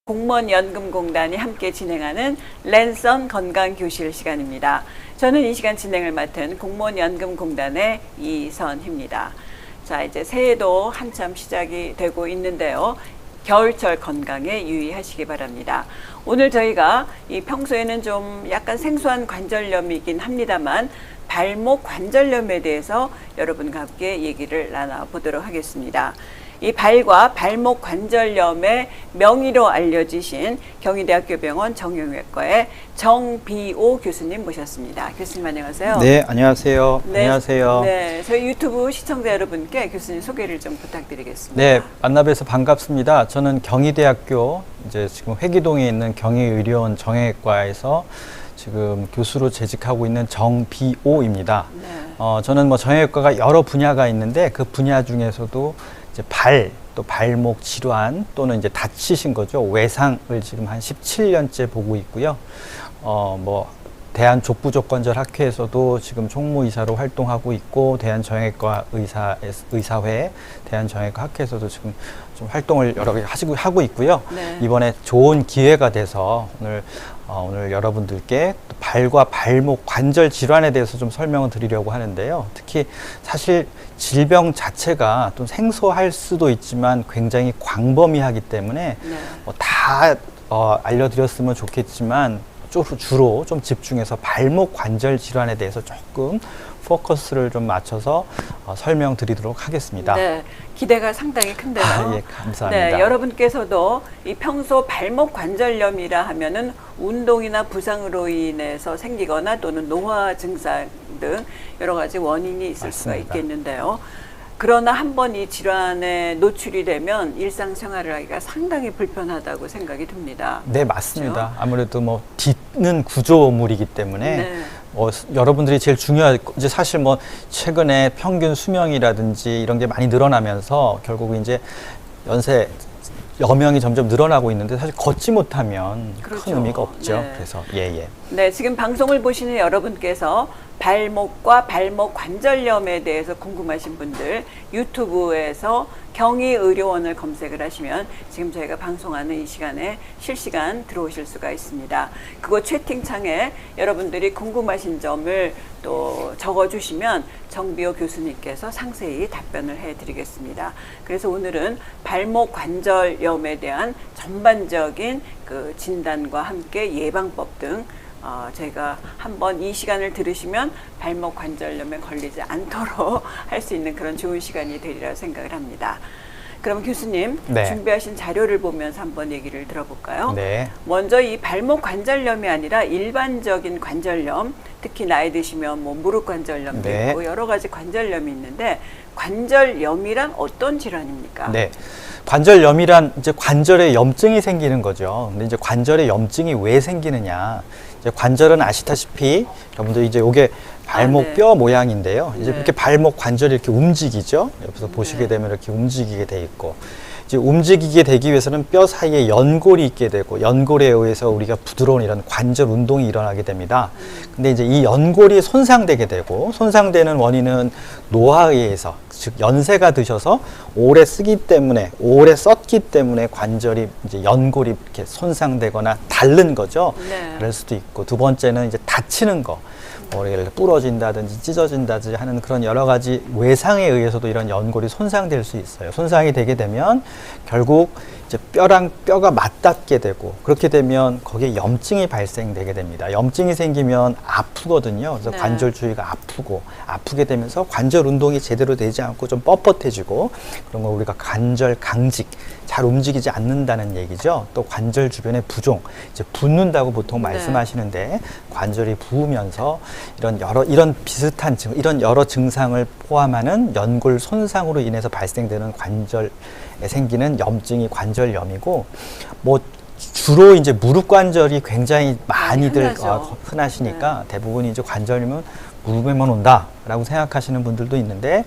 공무원연금공단이 함께 진행하는 랜선 건강교실 시간입니다. 저는 이 시간 진행을 맡은 공무원연금공단의 이선희입니다. 자, 이제 새해도 한참 시작이 되고 있는데요. 겨울철 건강에 유의하시기 바랍니다. 오늘 저희가 평소에는 좀 약간 생소한 관절염이긴 합니다만 발목 관절염에 대해서 여러분과 함께 얘기를 나눠보도록 하겠습니다. 이 발과 발목 관절염의 명의로 알려지신 경희대학교 병원 정형외과의 정비오 교수님 모셨습니다. 교수님 안녕하세요. 네, 안녕하세요. 네, 안녕하세요. 네, 저희 유튜브 시청자 여러분께 교수님 소개를 좀 부탁드리겠습니다. 네, 만나뵈서 반갑습니다. 저는 경희대학교 이제 지금 회기동에 있는 경희의료원 정형외과에서 지금 교수로 재직하고 있는 정비오입니다. 네. 저는 뭐 정형외과가 여러 분야가 있는데 그 분야 중에서도 이제 또 발목 질환 또는 이제 다치신 거죠. 외상을 지금 한 17년째 보고 있고요. 뭐 대한족부족관절학회에서도 지금 총무이사로 활동하고 있고 대한정형외과 의사회, 대한정형외과 학회에서도 지금 좀 활동을 여러 개 하고 있고요. 네. 이번에 좋은 기회가 돼서 오늘 여러분들께 발과 발목 관절 질환에 대해서 좀 설명을 드리려고 하는데요. 특히 사실 질병 자체가 좀 생소할 수도 있지만 굉장히 광범위하기 때문에 네. 다 알려드렸으면 좋겠지만 주로 좀 집중해서 발목 관절 질환에 대해서 조금 포커스를 좀 맞춰서 설명드리도록 하겠습니다. 네, 기대가 상당히 큰데요. 예, 감사합니다. 네, 여러분께서도 이 평소 발목 관절염이라 하면은 운동이나 부상으로 인해서 생기거나 또는 노화 증상 등 여러 가지 원인이 있을 수가 맞습니다. 있겠는데요. 그러나 한번 이 질환에 노출이 되면 일상생활을 하기가 상당히 불편하다고 생각이 듭니다. 네, 맞습니다. 그렇죠? 아무래도 뭐 딛는 구조물이기 때문에 네. 여러분들이 제일 이제 사실 뭐 최근에 평균 수명이라든지 이런 게 많이 늘어나면서 결국 이제 여명이 점점 늘어나고 있는데 사실 걷지 못하면 그렇죠. 큰 의미가 없죠. 네. 그래서 네, 지금 방송을 보시는 여러분께서 발목과 발목 관절염에 대해서 궁금하신 분들 유튜브에서 경희의료원을 검색을 하시면 지금 저희가 방송하는 이 시간에 실시간 들어오실 수가 있습니다. 그곳 채팅창에 여러분들이 궁금하신 점을 또 적어주시면 정비오 교수님께서 상세히 답변을 해드리겠습니다. 그래서 오늘은 발목 관절염에 대한 전반적인 그 진단과 함께 예방법 등 저희가 한번 이 시간을 들으시면 발목 관절염에 걸리지 않도록 할 수 있는 그런 좋은 시간이 되리라 생각을 합니다. 그럼 교수님, 네. 준비하신 자료를 보면서 한번 얘기를 들어볼까요? 네. 먼저 이 발목 관절염이 아니라 일반적인 관절염, 특히 나이 드시면 뭐 무릎 관절염도 네. 있고 여러 가지 관절염이 있는데 관절염이란 어떤 질환입니까? 네. 관절염이란 이제 관절에 염증이 생기는 거죠. 근데 이제 관절에 염증이 왜 생기느냐. 이제 관절은 아시다시피 여러분들 이제 요게 발목 네. 뼈 모양인데요. 이제 네. 이렇게 발목 관절이 이렇게 움직이죠. 옆에서 보시게 되면 이렇게 움직이게 돼 있고. 이제 움직이게 되기 위해서는 뼈 사이에 연골이 있게 되고 연골에 의해서 우리가 부드러운 이런 관절 운동이 일어나게 됩니다. 근데 이제 이 연골이 손상되게 되고 손상되는 원인은 노화에 의해서 즉 연세가 드셔서 오래 썼기 때문에 관절이 이제 연골이 이렇게 손상되거나 닳는 거죠. 네. 그럴 수도 있고 두 번째는 이제 다치는 거. 예를 들어 부러진다든지 찢어진다든지 하는 그런 여러 가지 외상에 의해서도 이런 연골이 손상될 수 있어요. 손상이 되게 되면 결국 이제 뼈랑 뼈가 맞닿게 되고 그렇게 되면 거기에 염증이 발생되게 됩니다. 염증이 생기면 아프거든요. 그래서 네. 관절 주위가 아프게 되면서 관절 운동이 제대로 되지 않고 좀 뻣뻣해지고 그런 거 우리가 관절 강직, 잘 움직이지 않는다는 얘기죠. 또 관절 주변에 부종, 이제 붓는다고 보통 네. 말씀하시는데 관절이 부으면서 이런 비슷한 이런 여러 증상을 포함하는 연골 손상으로 인해서 발생되는 관절에 생기는 염증이 관절염이고 뭐 주로 이제 무릎 관절이 굉장히 많이들 흔하시니까 대부분 이제 관절염은 무릎에만 온다라고 생각하시는 분들도 있는데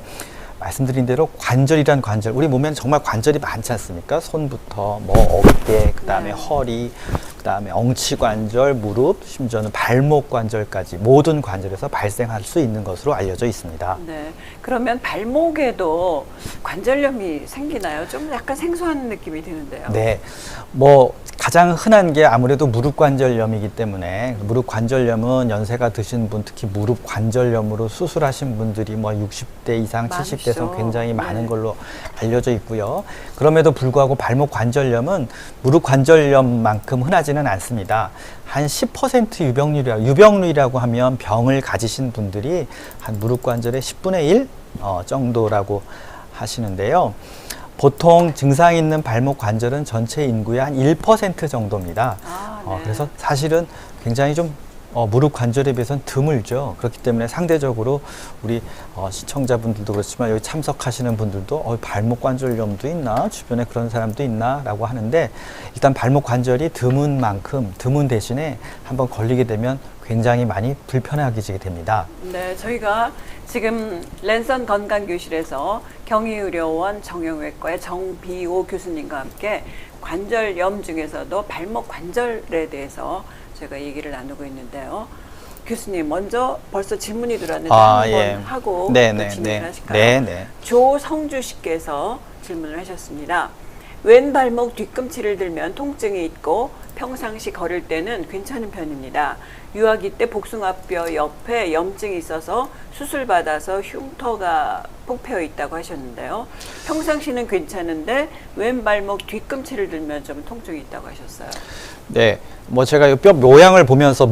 말씀드린 대로 관절이란 관절, 우리 몸에는 정말 관절이 많지 않습니까? 손부터 뭐 어깨, 그다음에 허리, 그다음에 엉치 관절, 무릎, 심지어는 발목 관절까지 모든 관절에서 발생할 수 있는 것으로 알려져 있습니다. 네. 그러면 발목에도 관절염이 생기나요? 좀 약간 생소한 느낌이 드는데요. 네. 뭐 가장 흔한 게 아무래도 무릎 관절염이기 때문에 무릎 관절염은 연세가 드신 분, 특히 무릎 관절염으로 수술하신 분들이 뭐 60대 이상, 많으시죠. 70대선 굉장히 많은 네. 걸로 알려져 있고요. 그럼에도 불구하고 발목 관절염은 무릎 관절염만큼 흔하지는 않습니다. 한 10% 유병률이라고 하면 병을 가지신 분들이 한 무릎 관절의 10분의 1 정도라고 하시는데요. 보통 증상이 있는 발목 관절은 전체 인구의 한 1% 정도입니다. 네. 그래서 사실은 굉장히 좀 무릎 관절에 비해서는 드물죠. 그렇기 때문에 상대적으로 우리 시청자분들도 그렇지만 여기 참석하시는 분들도 발목 관절염도 있나? 주변에 그런 사람도 있나? 라고 하는데 일단 발목 관절이 드문 만큼 드문 대신에 한번 걸리게 되면 굉장히 많이 불편하게 됩니다. 네, 저희가 지금 랜선 건강교실에서 경희의료원 정형외과의 정비호 교수님과 함께 관절염 중에서도 발목 관절에 대해서 저희가 얘기를 나누고 있는데요. 교수님, 먼저 벌써 질문이 들어왔는데 한번 하고 진행을 하실까요? 네네. 조성주 씨께서 질문을 하셨습니다. 왼 발목 뒤꿈치를 들면 통증이 있고 평상시 걸을 때는 괜찮은 편입니다. 유아기 때 복숭아뼈 옆에 염증이 있어서 수술받아서 흉터가 폭패어 있다고 하셨는데요. 평상시는 괜찮은데 왼 발목 뒤꿈치를 들면 좀 통증이 있다고 하셨어요. 네, 뭐 제가 이 뼈 모양을 보면서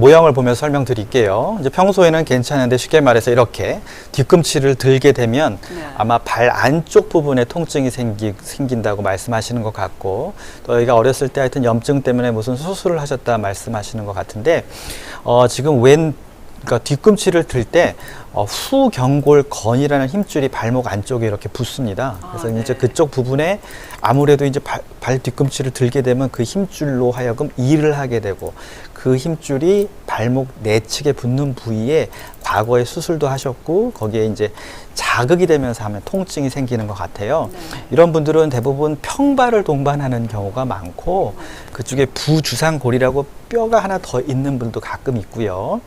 설명드릴게요. 이제 평소에는 괜찮은데 쉽게 말해서 이렇게 뒤꿈치를 들게 되면 네. 아마 발 안쪽 부분에 통증이 생긴다고 말씀하시는 것 같고, 또 여기가 어렸을 때 하여튼 염증 때문에 무슨 수술을 하셨다 말씀하시는 것 같은데, 지금 그러니까 뒤꿈치를 들 때 후경골건이라는 힘줄이 발목 안쪽에 이렇게 붙습니다. 그래서 이제 그쪽 부분에 아무래도 이제 발 뒤꿈치를 들게 되면 그 힘줄로 하여금 일을 하게 되고, 그 힘줄이 발목 내측에 붙는 부위에 과거에 수술도 하셨고 거기에 이제 자극이 되면서 하면 통증이 생기는 것 같아요. 네. 이런 분들은 대부분 평발을 동반하는 경우가 많고, 그쪽에 부주상골이라고 뼈가 하나 더 있는 분도 가끔 있고요.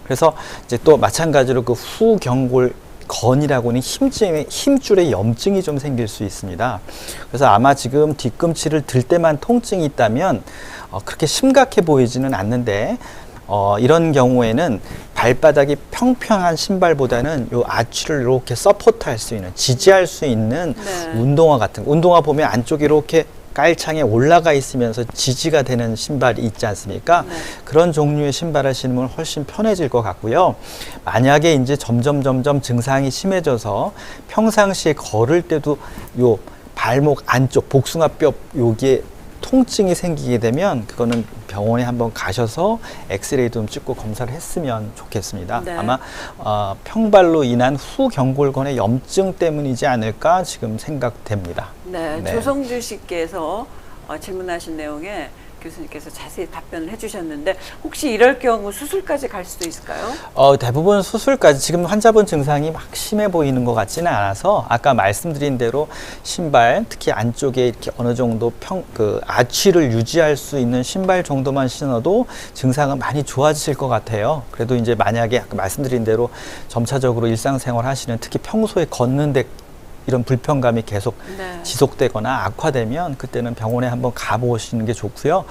그래서 이제 또 마찬가지로 그 후경골 건이라고는 힘줄에 염증이 좀 생길 수 있습니다. 그래서 아마 지금 뒤꿈치를 들 때만 통증이 있다면 그렇게 심각해 보이지는 않는데, 이런 경우에는 발바닥이 평평한 신발보다는 요 아치를 이렇게 서포트할 수 있는, 지지할 수 있는 운동화 같은, 운동화 보면 안쪽에 이렇게 깔창에 올라가 있으면서 지지가 되는 신발이 있지 않습니까? 네. 그런 종류의 신발을 신으면 훨씬 편해질 것 같고요. 만약에 이제 점점 증상이 심해져서 평상시에 걸을 때도 요 발목 안쪽 복숭아뼈 여기에 통증이 생기게 되면 그거는 병원에 한번 가셔서 엑스레이도 좀 찍고 검사를 했으면 좋겠습니다. 네. 아마 평발로 인한 후경골건의 염증 때문이지 않을까 지금 생각됩니다. 네, 네. 조성주 씨께서 질문하신 내용에 교수님께서 자세히 답변을 해주셨는데, 혹시 이럴 경우 수술까지 갈 수도 있을까요? 대부분 수술까지, 지금 환자분 증상이 막 심해 보이는 것 같지는 않아서 아까 말씀드린 대로 신발, 특히 안쪽에 이렇게 어느 정도 아치를 유지할 수 있는 신발 정도만 신어도 증상은 많이 좋아지실 것 같아요. 그래도 이제 만약에 아까 말씀드린 대로 점차적으로 일상생활 하시는, 특히 평소에 걷는데 이런 불편감이 계속 지속되거나 악화되면 그때는 병원에 한번 가보시는 게 좋고요.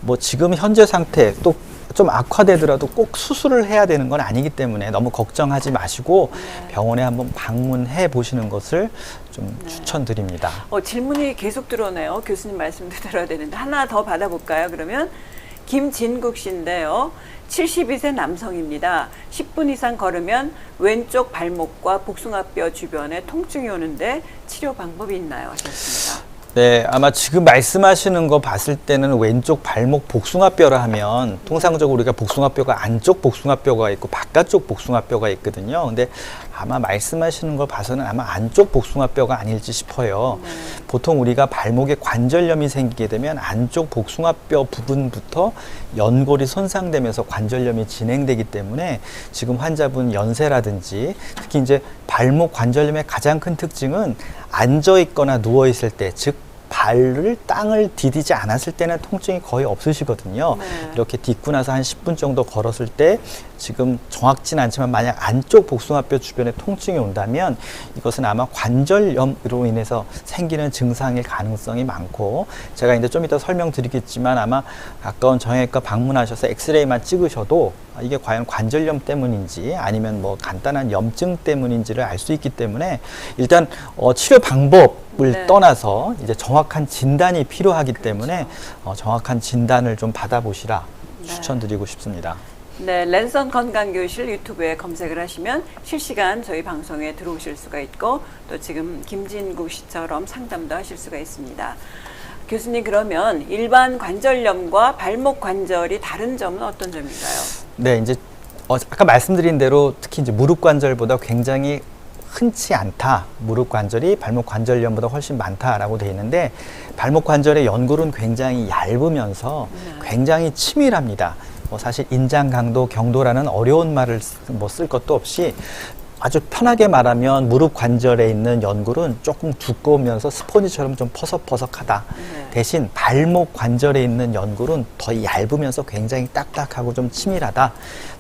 뭐 지금 현재 상태 또 좀 악화되더라도 꼭 수술을 해야 되는 건 아니기 때문에 너무 걱정하지 마시고 병원에 한번 방문해 보시는 것을 좀 추천드립니다. 질문이 계속 들어오네요. 교수님 말씀도 들어야 되는데 하나 더 받아볼까요? 그러면 김진국 씨인데요. 72세 남성입니다. 10분 이상 걸으면 왼쪽 발목과 복숭아뼈 주변에 통증이 오는데 치료 방법이 있나요? 하셨습니다. 네, 아마 지금 말씀하시는 거 봤을 때는 왼쪽 발목 복숭아뼈라 하면 통상적으로 우리가 복숭아뼈가 안쪽 복숭아뼈가 있고 바깥쪽 복숭아뼈가 있거든요. 근데 아마 말씀하시는 걸 봐서는 아마 안쪽 복숭아뼈가 아닐지 싶어요. 보통 우리가 발목에 관절염이 생기게 되면 안쪽 복숭아뼈 부분부터 연골이 손상되면서 관절염이 진행되기 때문에 지금 환자분 연세라든지 특히 이제 발목 관절염의 가장 큰 특징은 앉아 있거나 누워 있을 때, 즉 발을 땅을 디디지 않았을 때는 통증이 거의 없으시거든요. 네. 이렇게 딛고 나서 한 10분 정도 걸었을 때 지금 정확진 않지만 만약 안쪽 복숭아뼈 주변에 통증이 온다면 이것은 아마 관절염으로 인해서 생기는 증상일 가능성이 많고, 제가 이제 좀 이따 설명드리겠지만 아마 가까운 정형외과 방문하셔서 엑스레이만 찍으셔도 이게 과연 관절염 때문인지 아니면 뭐 간단한 염증 때문인지를 알 수 있기 때문에 일단 치료 방법을 네. 떠나서 이제 정확한 진단이 필요하기 때문에 정확한 진단을 좀 받아보시라 네. 추천드리고 싶습니다. 네, 랜선 건강교실 유튜브에 검색을 하시면 실시간 저희 방송에 들어오실 수가 있고 또 지금 김진구 씨처럼 상담도 하실 수가 있습니다. 교수님, 그러면 일반 관절염과 발목 관절이 다른 점은 어떤 점인가요? 네, 이제 아까 말씀드린 대로 특히 이제 무릎 관절보다 굉장히 흔치 않다. 무릎 관절이 발목 관절염보다 훨씬 많다라고 되어 있는데, 발목 관절의 연골은 굉장히 얇으면서 굉장히 치밀합니다. 사실 인장 강도, 경도라는 어려운 말을 쓸 것도 없이 아주 편하게 말하면 무릎 관절에 있는 연골은 조금 두꺼우면서 스펀지처럼 좀 퍼석퍼석하다. 대신 발목 관절에 있는 연골은 더 얇으면서 굉장히 딱딱하고 좀 치밀하다.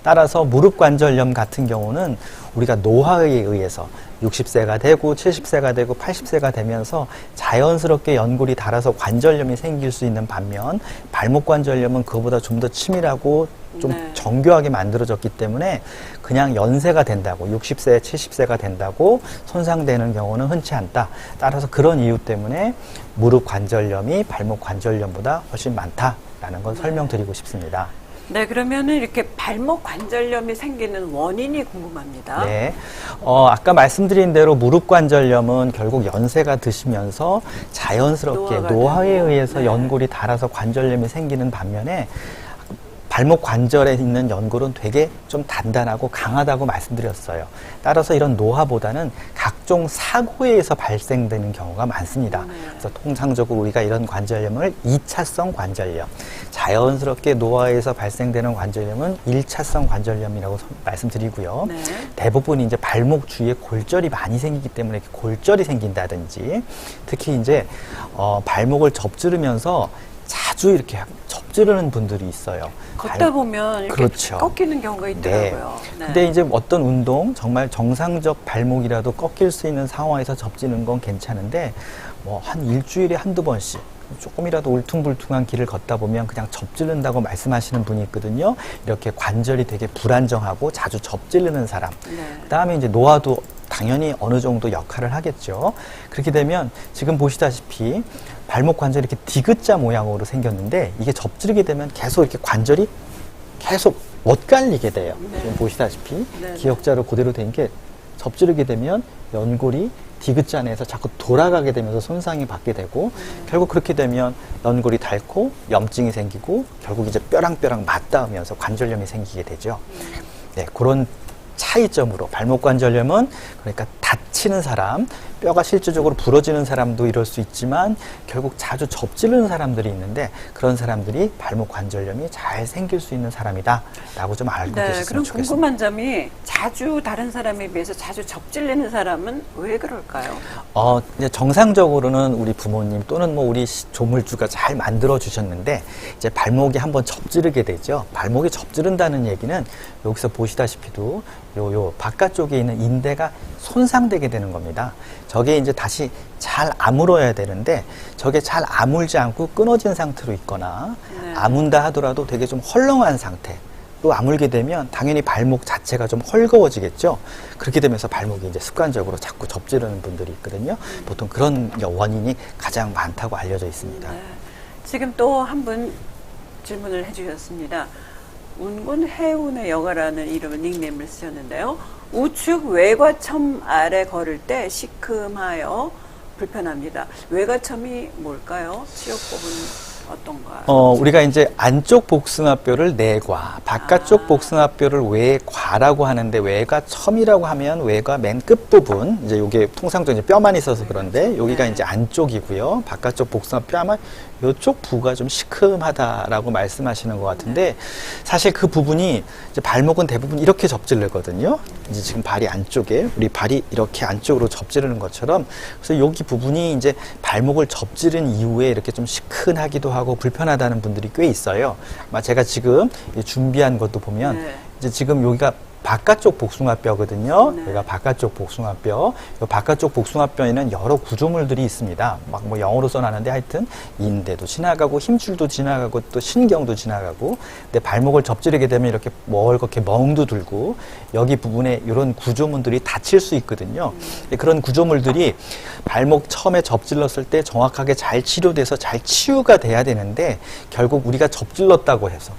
따라서 무릎 관절염 같은 경우는 우리가 노화에 의해서 60세가 되고 70세가 되고 80세가 되면서 자연스럽게 연골이 닳아서 관절염이 생길 수 있는 반면, 발목 관절염은 그거보다 좀 더 치밀하고 좀 정교하게 만들어졌기 때문에 그냥 연세가 된다고, 60세, 70세가 된다고 손상되는 경우는 흔치 않다. 따라서 그런 이유 때문에 무릎 관절염이 발목 관절염보다 훨씬 많다라는 걸 설명드리고 싶습니다. 네, 그러면은 이렇게 발목 관절염이 생기는 원인이 궁금합니다. 네. 아까 말씀드린 대로 무릎 관절염은 결국 연세가 드시면서 자연스럽게 노화에 의해서 연골이 닳아서 관절염이 생기는 반면에, 발목 관절에 있는 연골은 되게 좀 단단하고 강하다고 말씀드렸어요. 따라서 이런 노화보다는 각종 사고에 의해서 발생되는 경우가 많습니다. 그래서 통상적으로 우리가 이런 관절염을 2차성 관절염, 자연스럽게 노화에서 발생되는 관절염은 1차성 관절염이라고 말씀드리고요. 네. 대부분 이제 발목 주위에 골절이 많이 생기기 때문에 골절이 생긴다든지, 특히 이제 발목을 접지르면서 자주 이렇게 접지르는 분들이 있어요. 걷다 보면 이렇게 그렇죠. 꺾이는 경우가 있더라고요. 네. 근데 이제 어떤 운동, 정말 정상적 발목이라도 꺾일 수 있는 상황에서 접지는 건 괜찮은데, 한 일주일에 한두 번씩 조금이라도 울퉁불퉁한 길을 걷다 보면 그냥 접지른다고 말씀하시는 분이 있거든요. 이렇게 관절이 되게 불안정하고 자주 접지르는 사람. 그다음에 이제 노화도 당연히 어느 정도 역할을 하겠죠. 그렇게 되면 지금 보시다시피 발목 관절이 이렇게 디귿자 모양으로 생겼는데, 이게 접지르게 되면 계속 이렇게 관절이 계속 엇갈리게 돼요. 지금 보시다시피 기역자로 그대로 된 게 접지르게 되면 연골이 디귿자 내에서 자꾸 돌아가게 되면서 손상이 받게 되고, 결국 그렇게 되면 연골이 닳고 염증이 생기고 결국 이제 뼈랑 맞닿으면서 관절염이 생기게 되죠. 네, 그런 차이점으로 발목 관절염은 그러니까 다치는 사람, 뼈가 실질적으로 부러지는 사람도 이럴 수 있지만 결국 자주 접지르는 사람들이 있는데, 그런 사람들이 발목 관절염이 잘 생길 수 있는 사람이다 라고 좀 알고 계셨으면 그럼 좋겠습니다. 궁금한 점이, 자주 다른 사람에 비해서 자주 접질리는 사람은 왜 그럴까요? 이제 정상적으로는 우리 부모님 또는 우리 조물주가 잘 만들어 주셨는데, 이제 발목이 한번 접지르게 되죠. 발목이 접지른다는 얘기는 여기서 보시다시피도 요 바깥쪽에 있는 인대가 손상되게 되는 겁니다. 저게 이제 다시 잘 아물어야 되는데, 저게 잘 아물지 않고 끊어진 상태로 있거나 아문다 하더라도 되게 좀 헐렁한 상태로 아물게 되면 당연히 발목 자체가 좀 헐거워지겠죠. 그렇게 되면서 발목이 이제 습관적으로 자꾸 접지르는 분들이 있거든요. 보통 그런 원인이 가장 많다고 알려져 있습니다. 지금 또 한 분 질문을 해주셨습니다. 운군 해운의 여가라는 이름을 닉네임을 쓰셨는데요. 우측 외과첨 아래 걸을 때 시큼하여 불편합니다. 외과첨이 뭘까요? 치료법은 어떤가요? 우리가 이제 안쪽 복숭아뼈를 내과, 바깥쪽 복숭아뼈를 외과라고 하는데, 외과첨이라고 하면 외과 맨 끝부분, 이제 요게 통상적으로 이제 뼈만 있어서 그런데 여기가 이제 안쪽이고요. 바깥쪽 복숭아뼈 아마 이쪽 부가 좀 시큼하다라고 말씀하시는 것 같은데 사실 그 부분이 이제 발목은 대부분 이렇게 접질르거든요. 이제 지금 발이 안쪽에 우리 발이 이렇게 안쪽으로 접지르는 것처럼 그래서 여기 부분이 이제 발목을 접지른 이후에 이렇게 좀 시큰하기도 하고 불편하다는 분들이 꽤 있어요. 아마 제가 지금 준비한 것도 보면 네. 이제 지금 여기가 바깥쪽 복숭아뼈거든요. 네. 여기가 바깥쪽 복숭아뼈. 이 바깥쪽 복숭아뼈에는 여러 구조물들이 있습니다. 막 뭐 영어로 써놨는데 하여튼 인대도 지나가고 힘줄도 지나가고 또 신경도 지나가고. 근데 발목을 접지르게 되면 이렇게 멀겋게 멍도 들고 여기 부분에 이런 구조물들이 다칠 수 있거든요. 근데 그런 구조물들이 발목 처음에 접질렀을 때 정확하게 잘 치료돼서 잘 치유가 돼야 되는데 결국 우리가 접질렀다고 해서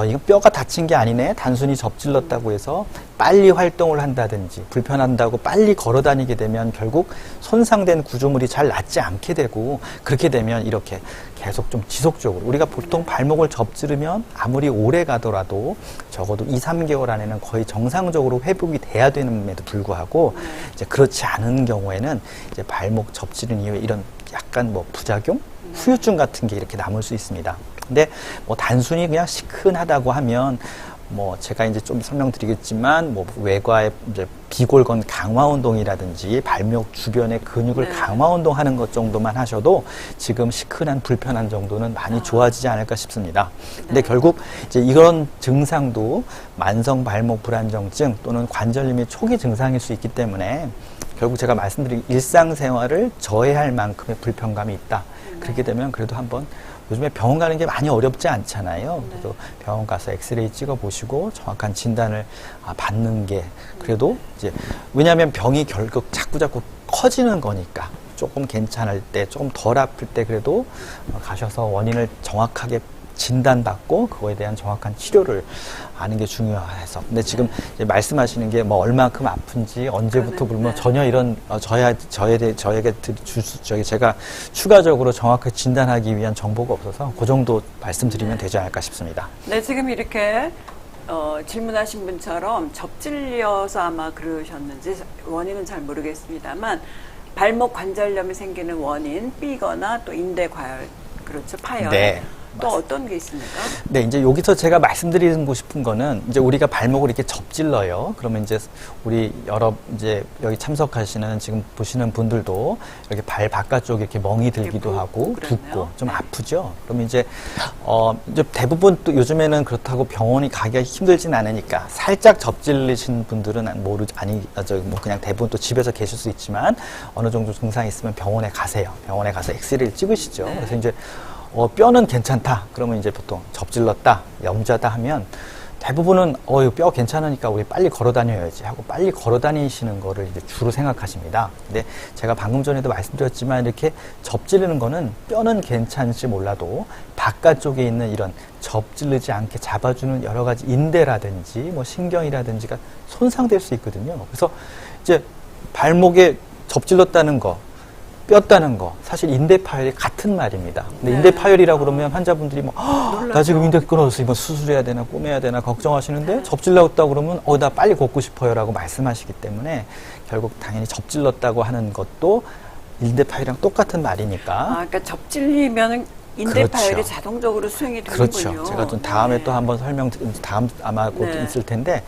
이거 뼈가 다친 게 아니네. 단순히 접질렀다고 해서 빨리 활동을 한다든지 불편한다고 빨리 걸어 다니게 되면 결국 손상된 구조물이 잘 낫지 않게 되고 그렇게 되면 이렇게 계속 좀 지속적으로 우리가 보통 발목을 접지르면 아무리 오래 가더라도 적어도 2, 3개월 안에는 거의 정상적으로 회복이 돼야 되는데도 불구하고 이제 그렇지 않은 경우에는 이제 발목 접지른 이후에 이런 약간 뭐 부작용, 후유증 같은 게 이렇게 남을 수 있습니다. 근데 뭐 단순히 그냥 시큰하다고 하면 뭐 제가 이제 좀 설명드리겠지만 뭐 외과의 이제 비골건 강화 운동이라든지 발목 주변의 근육을 네. 강화 운동하는 것 정도만 하셔도 지금 시큰한 불편한 정도는 많이 좋아지지 않을까 싶습니다. 근데 결국 이제 이런 증상도 만성 발목 불안정증 또는 관절염의 초기 증상일 수 있기 때문에 결국 제가 말씀드린 일상생활을 저해할 만큼의 불편감이 있다. 그렇게 되면 그래도 한번 요즘에 병원 가는 게 많이 어렵지 않잖아요. 그래도 병원 가서 엑스레이 찍어보시고 정확한 진단을 받는 게 그래도 이제 왜냐하면 병이 결국 자꾸 커지는 거니까 조금 괜찮을 때 조금 덜 아플 때 그래도 가셔서 원인을 정확하게 진단받고 그거에 대한 정확한 치료를 아는 게 중요해서. 근데 지금 이제 말씀하시는 게 뭐 얼마큼 아픈지 언제부터 물면 전혀 이런 저에게 제가 추가적으로 정확하게 진단하기 위한 정보가 없어서 그 정도 말씀드리면 되지 않을까 싶습니다. 네, 지금 이렇게 질문하신 분처럼 접질려서 아마 그러셨는지 원인은 잘 모르겠습니다만 발목 관절염이 생기는 원인 B거나 또 인대 과열, 그렇죠, 파열. 네. 또 어떤 게 있습니까? 네, 이제 여기서 제가 말씀드리고 싶은 거는 이제 우리가 발목을 이렇게 접질러요. 그러면 이제 우리 이제 여기 참석하시는 지금 보시는 분들도 이렇게 발 바깥쪽에 이렇게 멍이 들기도 하고 붓고 좀 아프죠. 그러면 이제 대부분 또 요즘에는 그렇다고 병원이 가기가 힘들진 않으니까 살짝 접질리신 분들은 뭐 그냥 대부분 또 집에서 계실 수 있지만 어느 정도 증상이 있으면 병원에 가세요. 병원에 가서 엑스레이를 찍으시죠. 그래서 이제 뼈는 괜찮다. 그러면 이제 보통 접질렀다, 염자다 하면 대부분은 이거 뼈 괜찮으니까 우리 빨리 걸어 다녀야지 하고 빨리 걸어 다니시는 거를 이제 주로 생각하십니다. 근데 제가 방금 전에도 말씀드렸지만 이렇게 접지르는 거는 뼈는 괜찮을지 몰라도 바깥쪽에 있는 이런 접지르지 않게 잡아주는 여러 가지 인대라든지 뭐 신경이라든지가 손상될 수 있거든요. 그래서 이제 발목에 접질렀다는 거, 뼈다는 거 사실 인대 파열이 같은 말입니다. 근데 인대 파열이라고 그러면 환자분들이 나 지금 인대 끊어졌어, 이번 수술해야 되나 꼬매야 되나 걱정하시는데 접질렀다고 그러면 나 빨리 걷고 싶어요라고 말씀하시기 때문에 결국 당연히 접질렀다고 하는 것도 인대 파열이랑 똑같은 말이니까. 그러니까 접질리면 인대 그렇죠. 파열이 자동적으로 수행이 되는군요. 그렇죠. 제가 좀 다음에 또 한번 다음 아마 곧 있을 텐데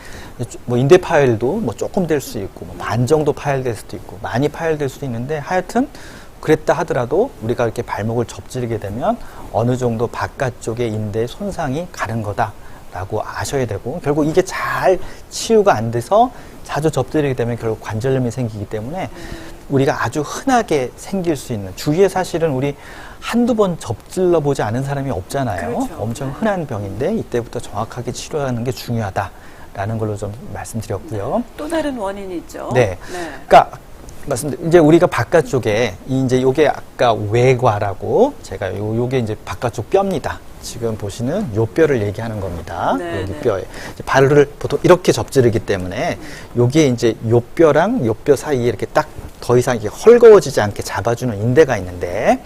뭐 인대 파열도 뭐 조금 될 수 있고 뭐 반 정도 파열될 수도 있고 많이 파열될 수도 있는데 하여튼 그랬다 하더라도 우리가 이렇게 발목을 접지르게 되면 어느 정도 바깥쪽의 인대에 손상이 가는 거다라고 아셔야 되고 결국 이게 잘 치유가 안 돼서 자주 접지르게 되면 결국 관절염이 생기기 때문에 우리가 아주 흔하게 생길 수 있는 주위에 사실은 우리 한두 번 접질러 보지 않은 사람이 없잖아요. 그렇죠. 엄청 흔한 병인데 이때부터 정확하게 치료하는 게 중요하다라는 걸로 좀 말씀드렸고요. 또 다른 원인이 있죠. 네. 그러니까 이제 우리가 바깥쪽에 이제 요게 아까 외과라고 제가 요게 이제 바깥쪽 뼈입니다. 지금 보시는 요 뼈를 얘기하는 겁니다. 여기 뼈에 발을 보통 이렇게 접지르기 때문에 요게 이제 요 뼈랑 요 뼈 사이에 이렇게 딱 더 이상 이게 헐거워지지 않게 잡아주는 인대가 있는데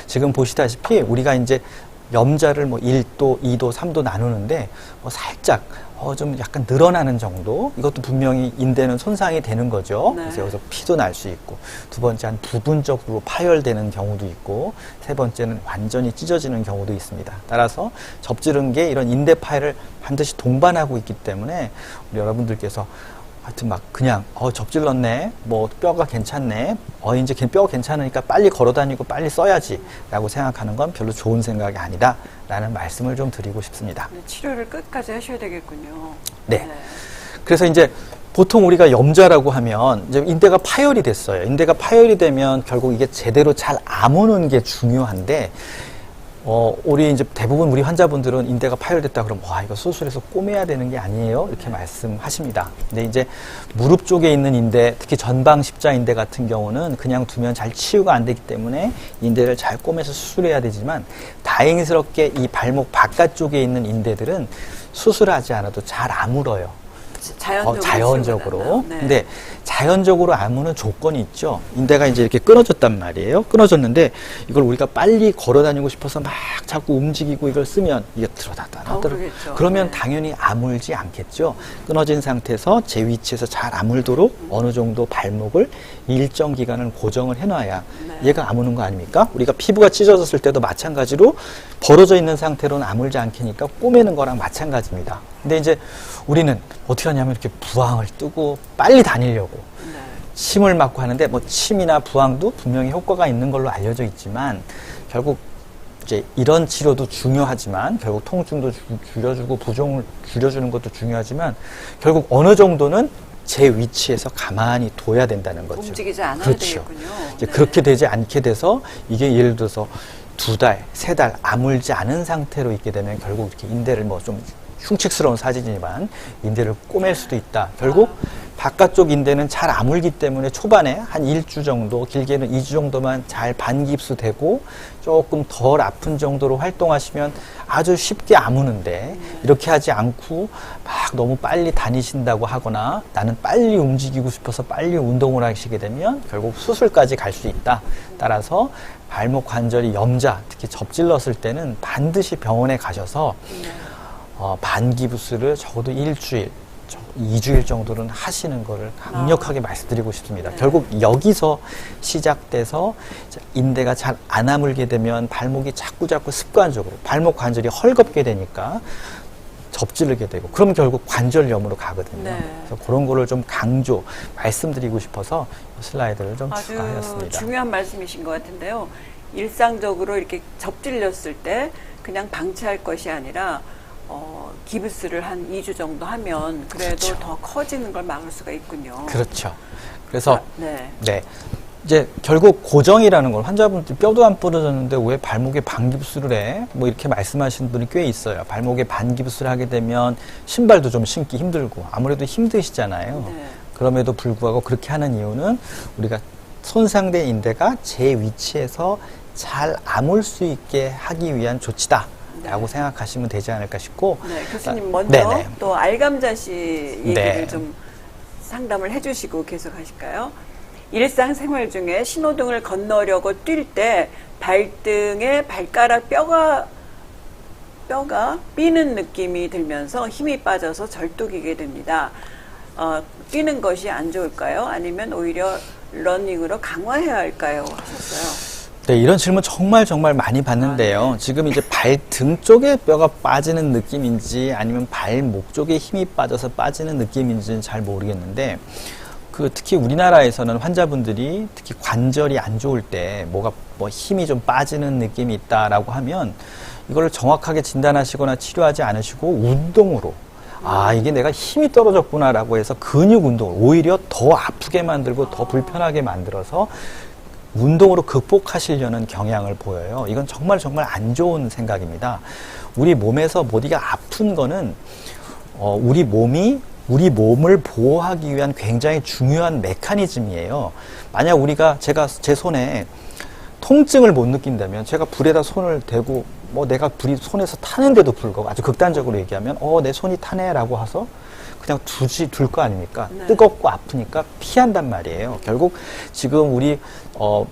지금 보시다시피 우리가 이제 염자를 뭐 1도, 2도, 3도 나누는데 살짝 좀 약간 늘어나는 정도. 이것도 분명히 인대는 손상이 되는 거죠. 네. 그래서 여기서 피도 날 수 있고, 두 번째 한 부분적으로 파열되는 경우도 있고, 세 번째는 완전히 찢어지는 경우도 있습니다. 따라서 접지른 게 이런 인대 파열을 반드시 동반하고 있기 때문에 우리 여러분들께서 하여튼 막 그냥 접질렀네, 뭐 뼈가 괜찮네, 이제 뼈가 괜찮으니까 빨리 걸어다니고 빨리 써야지 라고 생각하는 건 별로 좋은 생각이 아니다 라는 말씀을 좀 드리고 싶습니다. 네, 치료를 끝까지 하셔야 되겠군요. 네. 그래서 이제 보통 우리가 염좌라고 하면 이제 인대가 파열이 됐어요. 인대가 파열이 되면 결국 이게 제대로 잘 아무는 게 중요한데, 우리 이제 대부분 우리 환자분들은 인대가 파열됐다 그러면 이거 수술해서 꼬매야 되는 게 아니에요 이렇게 말씀하십니다. 근데 이제 무릎 쪽에 있는 인대, 특히 전방 십자 인대 같은 경우는 그냥 두면 잘 치유가 안 되기 때문에 인대를 잘 꼬매서 수술해야 되지만, 다행스럽게 이 발목 바깥쪽에 있는 인대들은 수술하지 않아도 잘 아물어요. 자연적으로. 네. 근데 자연적으로 아무는 조건이 있죠. 인대가 이제 이렇게 끊어졌단 말이에요. 끊어졌는데 이걸 우리가 빨리 걸어 다니고 싶어서 막 자꾸 움직이고 이걸 쓰면 이게 그러면 네. 당연히 아물지 않겠죠. 끊어진 상태에서 제 위치에서 잘 아물도록 어느 정도 발목을 일정 기간을 고정을 해놔야 네. 얘가 아무는 거 아닙니까? 우리가 피부가 찢어졌을 때도 마찬가지로 벌어져 있는 상태로는 아물지 않게니까 꼬매는 거랑 마찬가지입니다. 근데 이제 우리는 어떻게 하냐면 이렇게 부항을 뜨고 빨리 다니려고 네. 침을 맞고 하는데, 뭐 침이나 부항도 분명히 효과가 있는 걸로 알려져 있지만, 결국 이제 이런 치료도 중요하지만, 결국 통증도 줄여주고 부종을 줄여주는 것도 중요하지만, 결국 어느 정도는 제 위치에서 가만히 둬야 된다는 거죠. 움직이지 않아야 그렇죠. 되겠군요. 이제 네. 그렇게 되지 않게 돼서 이게 예를 들어서 2달, 3달 아물지 않은 상태로 있게 되면 결국 이렇게 인대를 뭐 좀 흉측스러운 사진이지만 인대를 꼬맬 수도 있다. 결국 바깥쪽 인대는 잘 아물기 때문에 초반에 한 1주 정도, 길게는 2주 정도만 잘 반깁수되고 조금 덜 아픈 정도로 활동하시면 아주 쉽게 아무는데, 이렇게 하지 않고 막 너무 빨리 다니신다고 하거나 나는 빨리 움직이고 싶어서 빨리 운동을 하시게 되면 결국 수술까지 갈 수 있다. 따라서 발목 관절이 염자, 특히 접질렀을 때는 반드시 병원에 가셔서 반기부스를 적어도 1주일, 2주일 정도는 하시는 거를 강력하게 말씀드리고 싶습니다. 네. 결국 여기서 시작돼서 인대가 잘 안 아물게 되면 발목이 자꾸 습관적으로 발목 관절이 헐겁게 되니까 접질르게 되고, 그럼 결국 관절염으로 가거든요. 네. 그래서 그런 거를 좀 강조 말씀드리고 싶어서 슬라이드를 좀 아주 추가하였습니다. 중요한 말씀이신 것 같은데요. 일상적으로 이렇게 접질렸을 때 그냥 방치할 것이 아니라 기부스를 한 2주 정도 하면 그래도 그렇죠. 더 커지는 걸 막을 수가 있군요. 그렇죠. 그래서 네. 이제 결국 고정이라는 걸, 환자분들 뼈도 안 부러졌는데 왜 발목에 반깁스를 해? 뭐 이렇게 말씀하시는 분이 꽤 있어요. 발목에 반깁스를 하게 되면 신발도 좀 신기 힘들고 아무래도 힘드시잖아요. 네. 그럼에도 불구하고 그렇게 하는 이유는 우리가 손상된 인대가 제 위치에서 잘 아물 수 있게 하기 위한 조치다 라고 생각하시면 되지 않을까 싶고. 네, 교수님 먼저 네네. 또 알감자씨 얘기를 네. 좀 상담을 해주시고 계속 하실까요? 일상생활 중에 신호등을 건너려고 뛸 때 발등에 발가락 뼈가 삐는 느낌이 들면서 힘이 빠져서 절뚝이게 됩니다. 뛰는 것이 안 좋을까요? 아니면 오히려 러닝으로 강화해야 할까요? 하셨어요. 네, 이런 질문 정말 많이 받는데요. 네. 지금 이제 발등 쪽에 뼈가 빠지는 느낌인지 아니면 발목 쪽에 힘이 빠져서 빠지는 느낌인지는 잘 모르겠는데, 특히 우리나라에서는 환자분들이 특히 관절이 안 좋을 때 뭐가 힘이 좀 빠지는 느낌이 있다라고 하면 이걸 정확하게 진단하시거나 치료하지 않으시고 운동으로 이게 내가 힘이 떨어졌구나라고 해서 근육 운동을 오히려 더 아프게 만들고 더 불편하게 만들어서 운동으로 극복하시려는 경향을 보여요. 이건 정말 안 좋은 생각입니다. 우리 몸에서 어디가 아픈 거는 우리 몸을 보호하기 위한 굉장히 중요한 메커니즘이에요. 만약 제가 제 손에 통증을 못 느낀다면 제가 불에다 손을 대고 뭐 내가 불이 손에서 타는데도 불구하고 아주 극단적으로 얘기하면 내 손이 타네라고 해서 그냥 둘 거 아닙니까? 네. 뜨겁고 아프니까 피한단 말이에요. 결국 지금 우리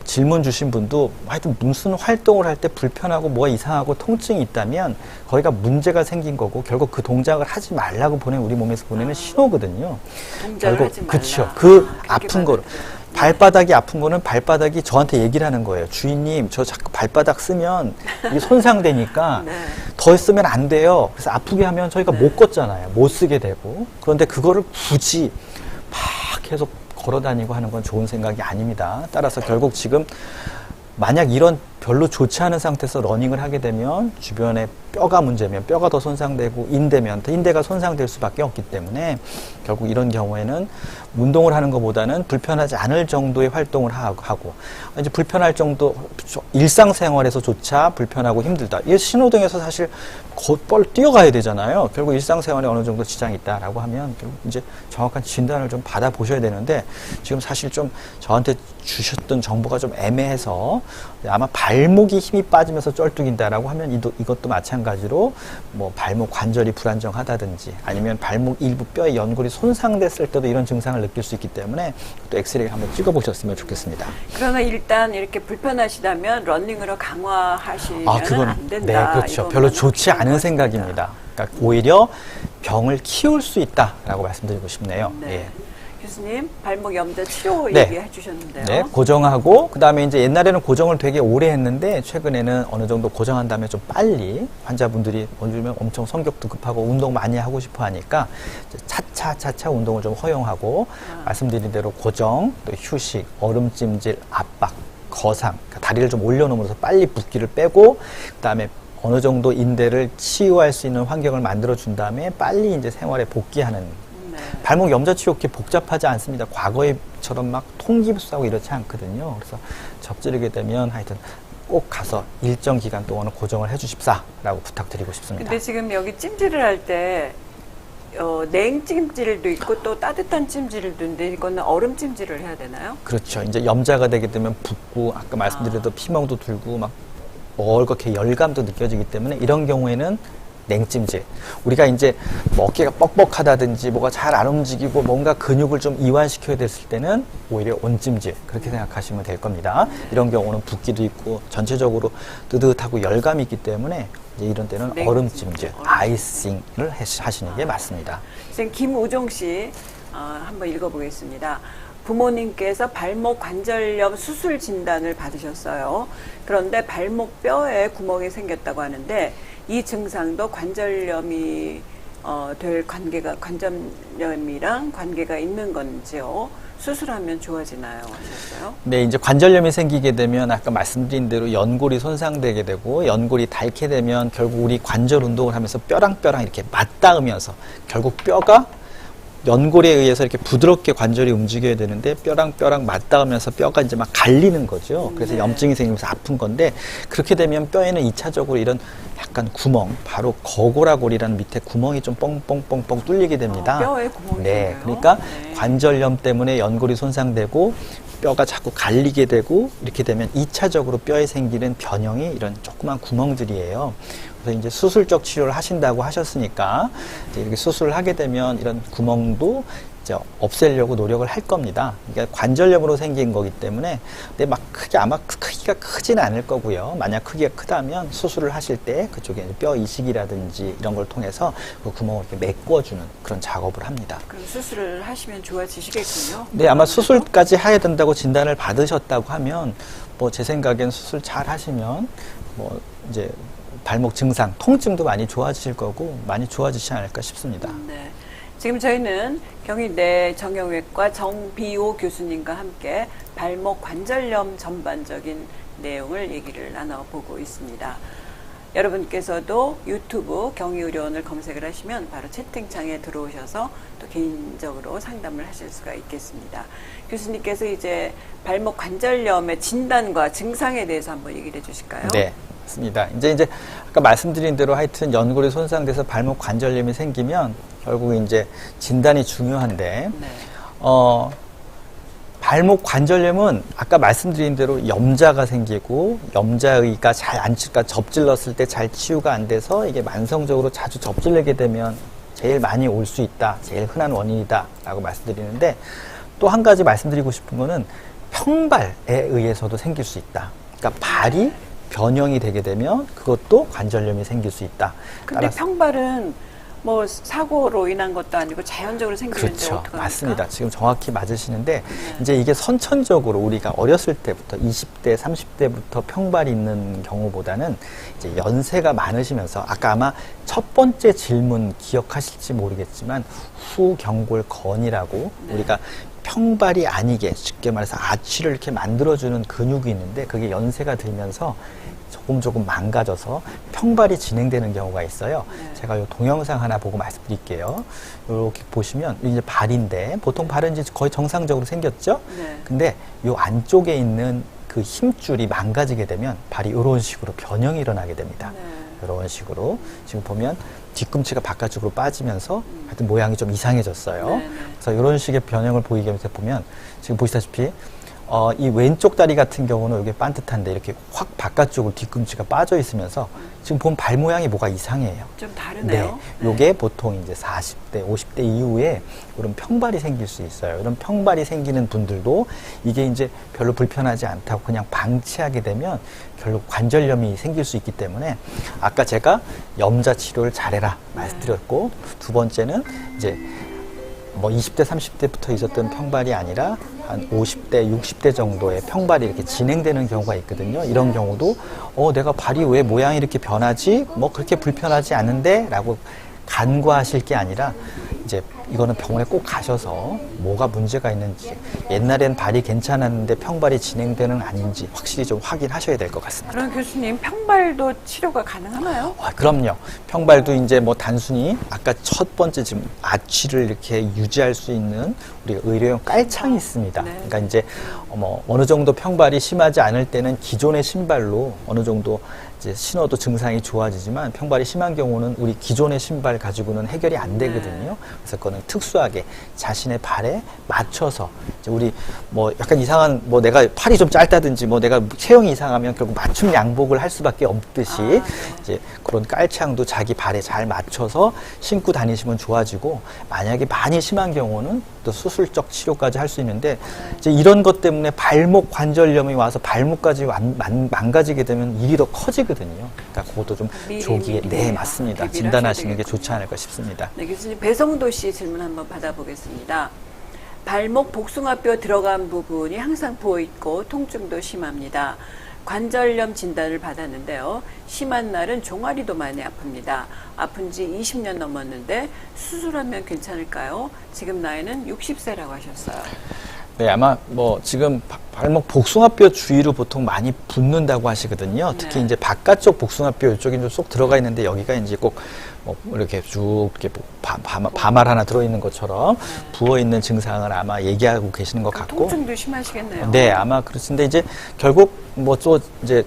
질문 주신 분도 하여튼 무슨 활동을 할 때 불편하고 뭐가 이상하고 통증이 있다면 거기가 문제가 생긴 거고 결국 그 동작을 하지 말라고 보낸 우리 몸에서 보내는 신호거든요. 동작을 하지 말라. 그렇죠. 그 그렇게 아픈 거로. 받아들여요. 발바닥이 아픈 거는 발바닥이 저한테 얘기를 하는 거예요. 주인님, 저 자꾸 발바닥 쓰면 이게 손상되니까 네. 더 쓰면 안 돼요. 그래서 아프게 하면 저희가 네. 못 걷잖아요. 못 쓰게 되고. 그런데 그거를 굳이 막 계속 걸어 다니고 하는 건 좋은 생각이 아닙니다. 따라서 결국 지금 만약 이런 별로 좋지 않은 상태에서 러닝을 하게 되면 주변에 뼈가 문제면 뼈가 더 손상되고 인대면 인대가 손상될 수밖에 없기 때문에 결국 이런 경우에는 운동을 하는 것보다는 불편하지 않을 정도의 활동을 하고 이제 불편할 정도 일상생활에서조차 불편하고 힘들다. 이 신호등에서 사실 곧벌 뛰어가야 되잖아요. 결국 일상생활에 어느 정도 지장이 있다라고 하면 결국 이제 정확한 진단을 좀 받아보셔야 되는데 지금 사실 좀 저한테 주셨던 정보가 좀 애매해서 아마 발목이 힘이 빠지면서 쩔뚝인다라고 하면 이것도 마찬가지로 뭐 발목 관절이 불안정하다든지 아니면 발목 일부 뼈의 연골이 손상됐을 때도 이런 증상을 느낄 수 있기 때문에 또 엑스레이를 한번 찍어보셨으면 좋겠습니다. 그러나 일단 이렇게 불편하시다면 러닝으로 강화하시면 안 된다. 네, 그렇죠. 별로 좋지 않은 생각입니다. 그러니까 오히려 병을 키울 수 있다라고 말씀드리고 싶네요. 네. 예. 교수님, 발목 염좌 치료 네. 얘기해 주셨는데요. 네, 고정하고 그다음에 이제 옛날에는 고정을 되게 오래 했는데 최근에는 어느 정도 고정한 다음에 좀 빨리 환자분들이 요즘에 엄청 성격도 급하고 운동 많이 하고 싶어 하니까 차차 운동을 좀 허용하고 말씀드린 대로 고정, 또 휴식, 얼음찜질, 압박, 거상, 그러니까 다리를 좀 올려놓으면서 빨리 붓기를 빼고 그다음에 어느 정도 인대를 치유할 수 있는 환경을 만들어 준 다음에 빨리 이제 생활에 복귀하는. 발목 염좌 치료 그렇게 복잡하지 않습니다. 과거에처럼 막 통기부스하고 이렇지 않거든요. 그래서 접지르게 되면 하여튼 꼭 가서 일정 기간 동안은 고정을 해주십사라고 부탁드리고 싶습니다. 근데 지금 여기 찜질을 할 때 냉찜질도 있고 또 따뜻한 찜질도 있는데 이거는 얼음 찜질을 해야 되나요? 그렇죠. 이제 염좌가 되게 되면 붓고 아까 말씀드렸던 피멍도 들고 막 멀겋게 열감도 느껴지기 때문에 이런 경우에는 냉찜질. 우리가 이제 뭐 어깨가 뻑뻑하다든지 뭐가 잘 안 움직이고 뭔가 근육을 좀 이완시켜야 됐을 때는 오히려 온찜질 그렇게 생각하시면 될 겁니다. 이런 경우는 붓기도 있고 전체적으로 뜨뜻하고 열감이 있기 때문에 이제 이런 때는 얼음찜질, 아이싱을 하시는 게 맞습니다. 선생님 김우종 씨 한번 읽어보겠습니다. 부모님께서 발목 관절염 수술 진단을 받으셨어요. 그런데 발목 뼈에 구멍이 생겼다고 하는데 이 증상도 관절염이 될 관절염이랑 관계가 있는 건지요? 수술하면 좋아지나요? 하셨어요? 네, 이제 관절염이 생기게 되면 아까 말씀드린 대로 연골이 손상되게 되고 연골이 닳게 되면 결국 우리 관절 운동을 하면서 뼈랑 이렇게 맞닿으면서 결국 뼈가 연골에 의해서 이렇게 부드럽게 관절이 움직여야 되는데 뼈랑 맞닿으면서 뼈가 이제 막 갈리는 거죠. 그래서 염증이 생기면서 아픈 건데 그렇게 되면 뼈에는 2차적으로 이런 약간 구멍, 바로 거골아골이라는 밑에 구멍이 좀 뻥뻥뻥뻥 뚫리게 됩니다. 뼈에 구멍이 네, 생겨요? 그러니까 네. 관절염 때문에 연골이 손상되고 뼈가 자꾸 갈리게 되고 이렇게 되면 2차적으로 뼈에 생기는 변형이 이런 조그만 구멍들이에요. 그래서 이제 수술적 치료를 하신다고 하셨으니까 이제 이렇게 수술을 하게 되면 이런 구멍도 이제 없애려고 노력을 할 겁니다. 그러니까 관절염으로 생긴 거기 때문에 근데 막 아마 크기가 크지는 않을 거고요. 만약 크기가 크다면 수술을 하실 때 그쪽에 뼈 이식이라든지 이런 걸 통해서 그 구멍을 이렇게 메꿔주는 그런 작업을 합니다. 그럼 수술을 하시면 좋아지시겠군요. 네, 아마 수술까지 해야 된다고 진단을 받으셨다고 하면 뭐 제 생각엔 수술 잘 하시면 뭐 이제 발목 증상, 통증도 많이 좋아지실 거고 많이 좋아지지 않을까 싶습니다. 네. 지금 저희는 경희대 정형외과 정비호 교수님과 함께 발목 관절염 전반적인 내용을 얘기를 나눠보고 있습니다. 여러분께서도 유튜브 경희의료원을 검색을 하시면 바로 채팅창에 들어오셔서 또 개인적으로 상담을 하실 수가 있겠습니다. 교수님께서 이제 발목 관절염의 진단과 증상에 대해서 한번 얘기를 해주실까요? 네, 맞습니다. 이제 아까 말씀드린 대로 하여튼 연골이 손상돼서 발목 관절염이 생기면 결국 이제 진단이 중요한데 네. 발목 관절염은 아까 말씀드린 대로 염자가 생기고 염자의가 잘 안 치니까 접질렀을 때 잘 치유가 안 돼서 이게 만성적으로 자주 접질리게 되면 제일 많이 올 수 있다. 제일 흔한 원인이다. 라고 말씀드리는데 또 한 가지 말씀드리고 싶은 거는 평발에 의해서도 생길 수 있다. 그러니까 발이 변형이 되게 되면 그것도 관절염이 생길 수 있다. 근데 따라서 평발은 뭐 사고로 인한 것도 아니고 자연적으로 생기는데 그렇죠. 어떡합니까? 맞습니다. 지금 정확히 맞으시는데 이제 이게 선천적으로 우리가 어렸을 때부터 20대, 30대부터 평발이 있는 경우보다는 이제 연세가 많으시면서 아까 아마 첫 번째 질문 기억하실지 모르겠지만 후경골건이라고 우리가 평발이 아니게 쉽게 말해서 아치를 이렇게 만들어주는 근육이 있는데 그게 연세가 들면서 조금 망가져서 평발이 진행되는 경우가 있어요. 제가 이 동영상 하나 보고 말씀드릴게요. 이렇게 보시면 이제 발인데 보통 발은 이제 거의 정상적으로 생겼죠. 근데 이 안쪽에 있는 그 힘줄이 망가지게 되면 발이 이런 식으로 변형이 일어나게 됩니다. 이런 식으로 지금 보면 뒤꿈치가 바깥쪽으로 빠지면서 하여튼 모양이 좀 이상해졌어요. 그래서 이런 식의 변형을 보이게 보면 지금 보시다시피 이 왼쪽 다리 같은 경우는 이게 반듯한데 이렇게 확 바깥쪽으로 뒤꿈치가 빠져 있으면서 지금 보면 발 모양이 뭐가 이상해요. 좀 다르네요. 네. 요게 보통 이제 40대, 50대 이후에 이런 평발이 생길 수 있어요. 이런 평발이 생기는 분들도 이게 이제 별로 불편하지 않다고 그냥 방치하게 되면 결국 관절염이 생길 수 있기 때문에 아까 제가 염자 치료를 잘해라 말씀드렸고 두 번째는 이제 뭐 20대, 30대부터 있었던 평발이 아니라 한 50대, 60대 정도의 평발이 이렇게 진행되는 경우가 있거든요. 이런 경우도 내가 발이 왜 모양이 이렇게 변하지? 뭐 그렇게 불편하지 않은데? 라고 간과하실 게 아니라 이제 이거는 병원에 꼭 가셔서 뭐가 문제가 있는지 옛날엔 발이 괜찮았는데 평발이 진행되는 아닌지 확실히 좀 확인하셔야 될 것 같습니다. 그럼 교수님 평발도 치료가 가능하나요? 그럼요. 평발도 이제 뭐 단순히 아까 첫 번째 지금 아치를 이렇게 유지할 수 있는 우리가 의료용 깔창이 있습니다. 그러니까 이제 어느 정도 평발이 심하지 않을 때는 기존의 신발로 어느 정도 이제 신어도 증상이 좋아지지만 평발이 심한 경우는 우리 기존의 신발 가지고는 해결이 안 되거든요. 그래서 그거는 특수하게 자신의 발에 맞춰서 이제 우리 뭐 약간 이상한 뭐 내가 팔이 좀 짧다든지 뭐 내가 체형이 이상하면 결국 맞춤 양복을 할 수밖에 없듯이 이제 그런 깔창도 자기 발에 잘 맞춰서 신고 다니시면 좋아지고 만약에 많이 심한 경우는 또 수술적 치료까지 할 수 있는데 이제 이런 것 때문에 발목 관절염이 와서 발목까지 망가지게 되면 일이 더 커지거든요. 그러니까 그것도 좀 조기에 네 맞습니다. 진단하시는 게 좋지 않을까 싶습니다. 네, 교수님 배성도 씨 질문 한번 받아보겠습니다. 발목 복숭아뼈 들어간 부분이 항상 부어 있고 통증도 심합니다. 관절염 진단을 받았는데요. 심한 날은 종아리도 많이 아픕니다. 아픈 지 20년 넘었는데 수술하면 괜찮을까요? 지금 나이는 60세라고 하셨어요. 네, 아마 뭐 지금 발목 복숭아뼈 주위로 보통 많이 붓는다고 하시거든요. 특히 이제 바깥쪽 복숭아뼈 이쪽에 좀 쏙 들어가 있는데 여기가 이제 꼭 뭐 이렇게 쭉 이렇게 바말 하나 들어있는 것처럼 부어있는 증상을 아마 얘기하고 계시는 것 같고. 통증도 심하시겠네요. 네, 아마 그렇습니다. 이제 결국 뭐 또 이제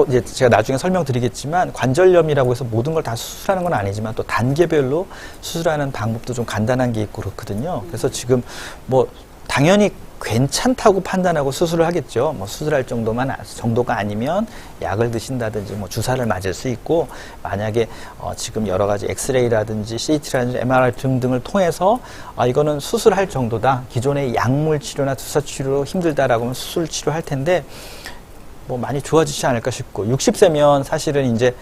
이제 제가 나중에 설명드리겠지만 관절염이라고 해서 모든 걸 다 수술하는 건 아니지만 또 단계별로 수술하는 방법도 좀 간단한 게 있고 그렇거든요. 그래서 지금 뭐 당연히 괜찮다고 판단하고 수술을 하겠죠. 뭐 수술할 정도가 아니면 약을 드신다든지 뭐 주사를 맞을 수 있고 만약에 지금 여러 가지 엑스레이라든지 CT라든지 MRI 등등을 통해서 이거는 수술할 정도다. 기존의 약물 치료나 주사 치료로 힘들다라고 하면 수술 치료할 텐데 뭐 많이 좋아지지 않을까 싶고 60세면 사실은 이제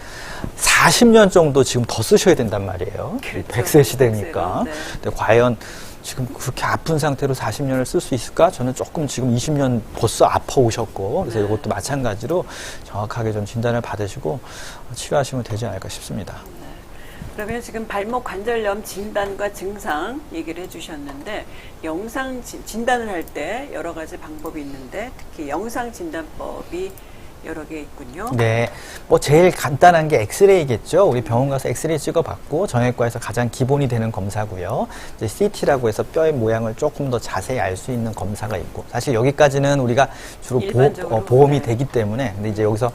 40년 정도 지금 더 쓰셔야 된단 말이에요. 그렇죠. 100세 시대니까. 네. 근데 과연 지금 그렇게 아픈 상태로 40년을 쓸 수 있을까? 저는 조금 지금 20년 벌써 아파 오셨고 그래서 이것도 마찬가지로 정확하게 좀 진단을 받으시고 치료하시면 되지 않을까 싶습니다. 그러면 지금 발목 관절염 진단과 증상 얘기를 해주셨는데 영상 진단을 할 때 여러 가지 방법이 있는데 특히 영상 진단법이 여러 개 있군요. 네, 뭐 제일 간단한 게 엑스레이겠죠. 우리 병원 가서 엑스레이 찍어봤고 정형외과에서 가장 기본이 되는 검사고요. 이제 CT라고 해서 뼈의 모양을 조금 더 자세히 알 수 있는 검사가 있고 사실 여기까지는 우리가 주로 보험이 되기 때문에 근데 이제 여기서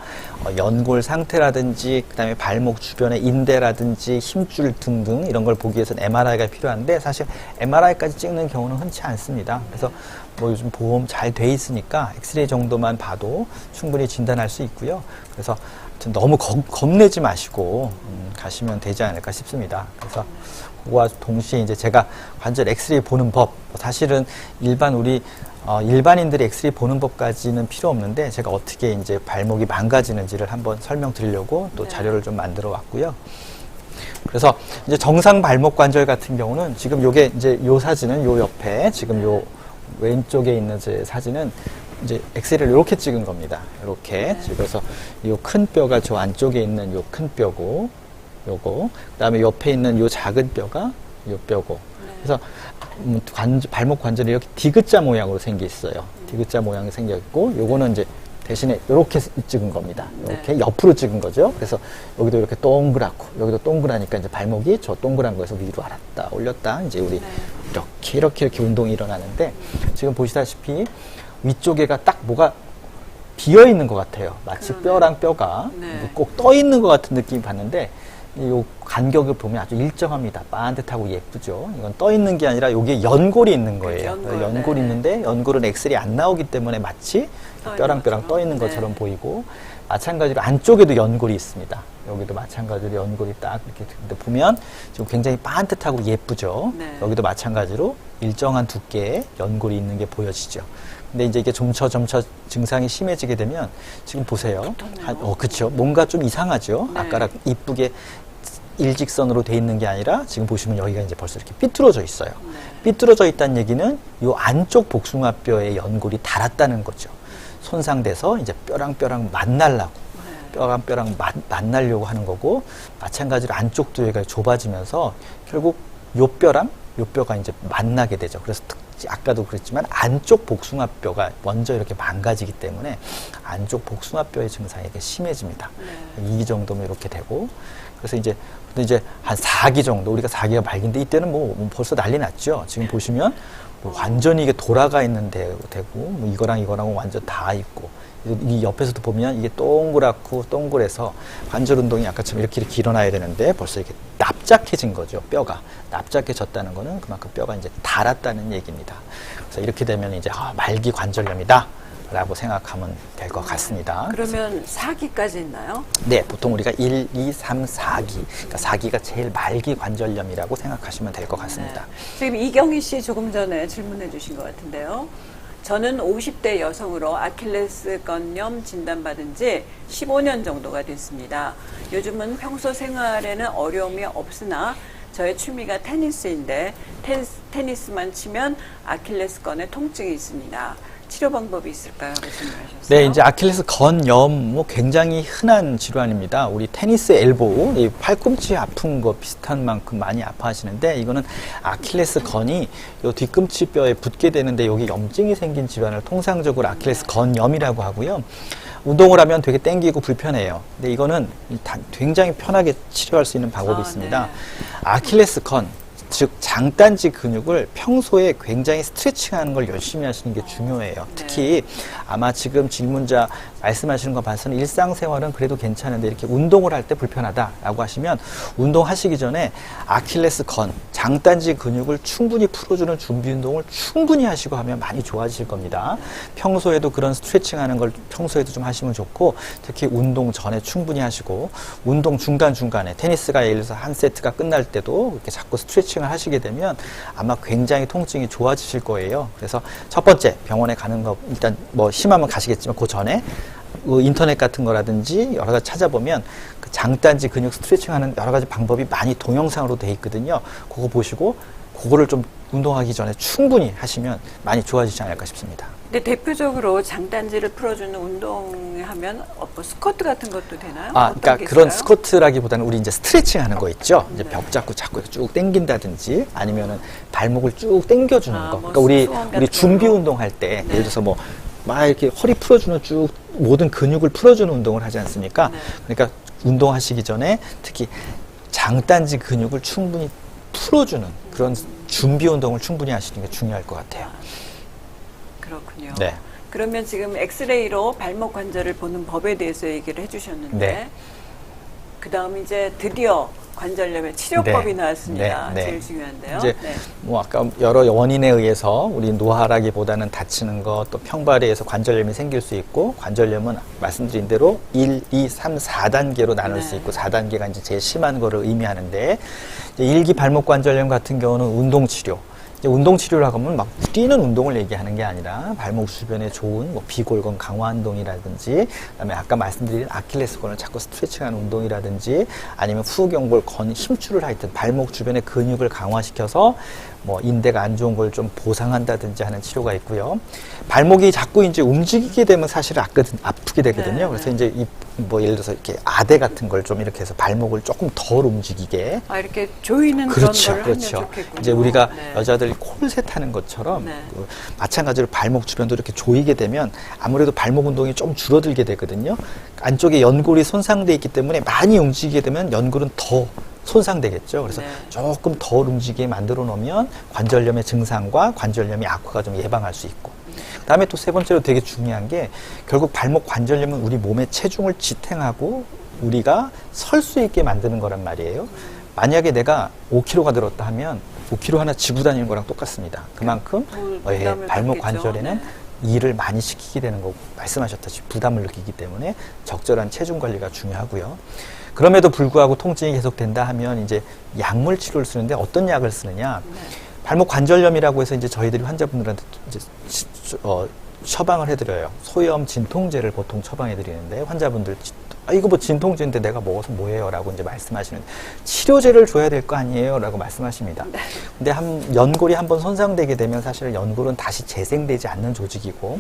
연골 상태라든지 그다음에 발목 주변의 인대라든지 힘줄 등등 이런 걸 보기 위해서는 MRI가 필요한데 사실 MRI까지 찍는 경우는 흔치 않습니다. 그래서 뭐 요즘 보험 잘 돼 있으니까 엑스레이 정도만 봐도 충분히 진단할 수 있고요. 그래서 너무 겁내지 마시고 가시면 되지 않을까 싶습니다. 그래서 그거와 동시에 이제 제가 관절 엑스레이 보는 법, 사실은 일반인들이 엑스레이 보는 법까지는 필요 없는데 제가 어떻게 이제 발목이 망가지는지를 한번 설명드리려고 또 네. 자료를 좀 만들어 왔고요. 그래서 이제 정상 발목 관절 같은 경우는 지금 요게 이제 요 사진은 요 옆에 지금 요 왼쪽에 있는 제 사진은 이제 엑스레이를 이렇게 찍은 겁니다. 이렇게 네. 찍어서 요 큰 뼈가 저 안쪽에 있는 요 큰 뼈고 요거 그다음에 옆에 있는 요 작은 뼈가 요 뼈고 네. 그래서 발목 관절이 이렇게 디귿자 모양으로 생겨 있어요. 디귿자 모양이 생겨 있고 요거는 이제 대신에 이렇게 찍은 겁니다. 이렇게 네. 옆으로 찍은 거죠. 그래서 여기도 이렇게 동그랗고 여기도 동그라니까 이제 발목이 저 동그란 거에서 위로 알았다 올렸다 이제 우리 네. 이렇게 운동이 일어나는데 지금 보시다시피 위쪽에가 딱 뭐가 비어 있는 것 같아요. 마치 그러네. 뼈랑 뼈가 네. 꼭 떠 있는 것 같은 느낌이 받는데 이 간격을 보면 아주 일정합니다. 반듯하고 예쁘죠. 이건 떠 있는 게 아니라 여기에 연골이 있는 거예요. 연골, 연골이 네. 있는데 연골은 엑스레이 안 나오기 때문에 마치 뼈랑 뼈랑 떠 있는 것처럼 네. 보이고 마찬가지로 안쪽에도 연골이 있습니다. 여기도 마찬가지로 연골이 딱 이렇게 보면 지금 굉장히 반듯하고 예쁘죠. 네. 여기도 마찬가지로 일정한 두께의 연골이 있는 게 보여지죠. 근데 이제 이게 점차 증상이 심해지게 되면 지금 보세요. 그렇죠. 뭔가 좀 이상하죠. 네. 아까랑 이쁘게 일직선으로 돼 있는 게 아니라 지금 보시면 여기가 이제 벌써 이렇게 삐뚤어져 있어요. 네. 삐뚤어져 있다는 얘기는 이 안쪽 복숭아뼈의 연골이 닳았다는 거죠. 손상돼서 이제 뼈랑 뼈랑 만나려고 뼈랑 뼈랑 만나려고 하는 거고 마찬가지로 안쪽도 여기가 좁아지면서 결국 요 뼈랑 요 뼈가 이제 만나게 되죠. 그래서 아까도 그랬지만 안쪽 복숭아뼈가 먼저 이렇게 망가지기 때문에 안쪽 복숭아뼈의 증상이 이렇게 심해집니다. 네. 2기 정도면 이렇게 되고 그래서 이제 한 4기 정도 우리가 4기가 말기인데 이때는 뭐 벌써 난리 났죠. 지금 보시면 뭐 완전히 이게 돌아가 있는 되고 뭐 이거랑 완전 다 있고 이 옆에서도 보면 이게 동그랗고 동그래서 관절 운동이 아까처럼 이렇게 일어나야 되는데 벌써 이렇게 납작해진 거죠. 뼈가 납작해졌다는 거는 그만큼 뼈가 이제 닳았다는 얘기입니다. 그래서 이렇게 되면 이제 말기 관절염이다 라고 생각하면 될 것 같습니다. 그러면 4기까지 있나요? 네, 보통 우리가 1, 2, 3, 4기 그러니까 4기가 제일 말기 관절염이라고 생각하시면 될 것 같습니다. 네. 지금 이경희 씨 조금 전에 질문해 주신 것 같은데요. 저는 50대 여성으로 아킬레스건염 진단받은 지 15년 정도가 됐습니다. 요즘은 평소 생활에는 어려움이 없으나 저의 취미가 테니스인데 테니스만 치면 아킬레스건에 통증이 있습니다. 치료 방법이 있을까요? 말씀하셨어요. 네, 이제 아킬레스 건염 뭐 굉장히 흔한 질환입니다. 우리 테니스 엘보, 이 팔꿈치 아픈 거 비슷한 만큼 많이 아파하시는데 이거는 아킬레스 건이 요 뒤꿈치 뼈에 붙게 되는데 여기 염증이 생긴 질환을 통상적으로 아킬레스 건염이라고 하고요. 운동을 하면 되게 땡기고 불편해요. 근데 이거는 굉장히 편하게 치료할 수 있는 방법이 있습니다. 네. 아킬레스 건 즉 장단지 근육을 평소에 굉장히 스트레칭하는 걸 열심히 하시는 게 중요해요. 특히 아마 지금 질문자 말씀하시는 거 봐서는 일상생활은 그래도 괜찮은데 이렇게 운동을 할 때 불편하다라고 하시면 운동하시기 전에 아킬레스 건, 장단지 근육을 충분히 풀어주는 준비 운동을 충분히 하시고 하면 많이 좋아지실 겁니다. 평소에도 그런 스트레칭하는 걸 평소에도 좀 하시면 좋고 특히 운동 전에 충분히 하시고 운동 중간중간에 테니스가 예를 들어서 한 세트가 끝날 때도 이렇게 자꾸 스트레칭 을 하시게 되면 아마 굉장히 통증이 좋아지실 거예요. 그래서 첫 번째 병원에 가는 거 일단 뭐 심하면 가시겠지만 그 전에 인터넷 같은 거라든지 여러 가지 찾아보면 그 장단지 근육 스트레칭 하는 여러 가지 방법이 많이 동영상으로 돼 있거든요. 그거 보시고 그거를 좀 운동하기 전에 충분히 하시면 많이 좋아지지 않을까 싶습니다. 근데 대표적으로 장단지를 풀어주는 운동하면 뭐 스쿼트 같은 것도 되나요? 그러니까 그런 스쿼트라기보다는 우리 이제 스트레칭 하는 거 있죠. 이제 벽 잡고 자꾸 쭉 당긴다든지 아니면은 발목을 쭉 당겨주는 거. 뭐 그러니까 우리 준비 운동 할 때 예를 들어서 뭐 막 이렇게 허리 풀어주는 쭉 모든 근육을 풀어주는 운동을 하지 않습니까? 네. 그러니까 운동하시기 전에 특히 장단지 근육을 충분히 풀어주는 그런 준비 운동을 충분히 하시는 게 중요할 것 같아요. 그렇군요. 네. 그러면 지금 엑스레이로 발목 관절을 보는 법에 대해서 얘기를 해주셨는데 네. 그 다음 이제 드디어 관절염의 치료법이 네. 나왔습니다. 네. 네. 제일 중요한데요. 이제 네. 뭐 아까 여러 원인에 의해서 우리 노화라기보다는 다치는 것, 또 평발에 의해서 관절염이 생길 수 있고, 관절염은 말씀드린 대로 1, 2, 3, 4단계로 나눌 수 있고, 4단계가 이제 제일 심한 거를 의미하는데, 이제 1기 발목 관절염 같은 경우는 운동 치료. 이제 운동 치료라고 하면 막 뛰는 운동을 얘기하는 게 아니라 발목 주변에 좋은 뭐 비골근 강화 운동이라든지, 그다음에 아까 말씀드린 아킬레스건을 자꾸 스트레칭하는 운동이라든지, 아니면 후경골 힘줄을 하여튼 발목 주변의 근육을 강화시켜서 뭐 인대가 안 좋은 걸 좀 보상한다든지 하는 치료가 있고요. 발목이 자꾸 이제 움직이게 되면 사실 아프게 되거든요. 네, 그래서 이제 뭐 예를 들어서 이렇게 아대 같은 걸 좀 이렇게 해서 발목을 조금 덜 움직이게. 이렇게 조이는 그렇죠, 그런 걸 그렇죠. 하면 좋겠군요. 이제 우리가 네. 여자들이 콜셋 하는 것처럼 네. 마찬가지로 발목 주변도 이렇게 조이게 되면 아무래도 발목 운동이 좀 줄어들게 되거든요. 안쪽에 연골이 손상돼 있기 때문에 많이 움직이게 되면 연골은 더 손상되겠죠. 그래서 네. 조금 덜 움직이게 만들어 놓으면 관절염의 증상과 관절염의 악화가 좀 예방할 수 있고. 그다음에 또 세 번째로 되게 중요한 게 결국 발목 관절염은 우리 몸의 체중을 지탱하고 우리가 설 수 있게 만드는 거란 말이에요. 만약에 내가 5kg가 들었다 하면 5kg 하나 지고 다니는 거랑 똑같습니다. 그만큼 발목 관절에는 일을 많이 시키게 되는 거고, 말씀하셨다시피 부담을 느끼기 때문에 적절한 체중 관리가 중요하고요. 그럼에도 불구하고 통증이 계속된다 하면 이제 약물 치료를 쓰는데 어떤 약을 쓰느냐? 발목 관절염이라고 해서 이제 저희들이 환자분들한테 이제 처방을 해드려요. 소염 진통제를 보통 처방해드리는데 환자분들 이거 뭐 진통제인데 내가 먹어서 뭐예요? 라고 이제 말씀하시는데 치료제를 줘야 될 거 아니에요? 라고 말씀하십니다. 근데 연골이 한번 손상되게 되면 사실 연골은 다시 재생되지 않는 조직이고,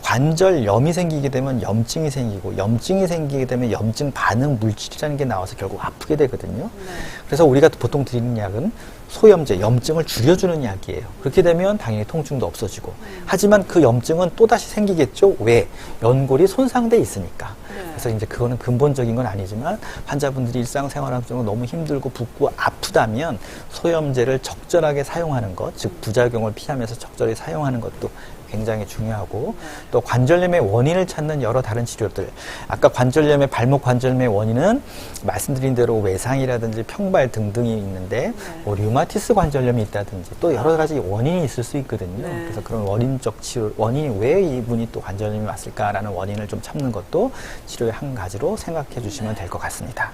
관절염이 생기게 되면 염증이 생기고, 염증이 생기게 되면 염증 반응 물질이라는 게 나와서 결국 아프게 되거든요. 그래서 우리가 보통 드리는 약은 소염제, 염증을 줄여주는 약이에요. 그렇게 되면 당연히 통증도 없어지고. 하지만 그 염증은 또다시 생기겠죠? 왜? 연골이 손상돼 있으니까. 그래서 이제 그거는 근본적인 건 아니지만 환자분들이 일상생활하면서 너무 힘들고 붓고 아프다면 소염제를 적절하게 사용하는 것, 즉 부작용을 피하면서 적절히 사용하는 것도 굉장히 중요하고, 또 관절염의 원인을 찾는 여러 다른 치료들. 아까 발목 관절염의 원인은 말씀드린 대로 외상이라든지 평발 등등이 있는데, 뭐 류마티스 관절염이 있다든지 또 여러 가지 원인이 있을 수 있거든요. 그래서 그런 원인적 치료, 원인이 왜 이분이 또 관절염이 왔을까라는 원인을 좀 찾는 것도 치료의 한 가지로 생각해 주시면 될 것 같습니다.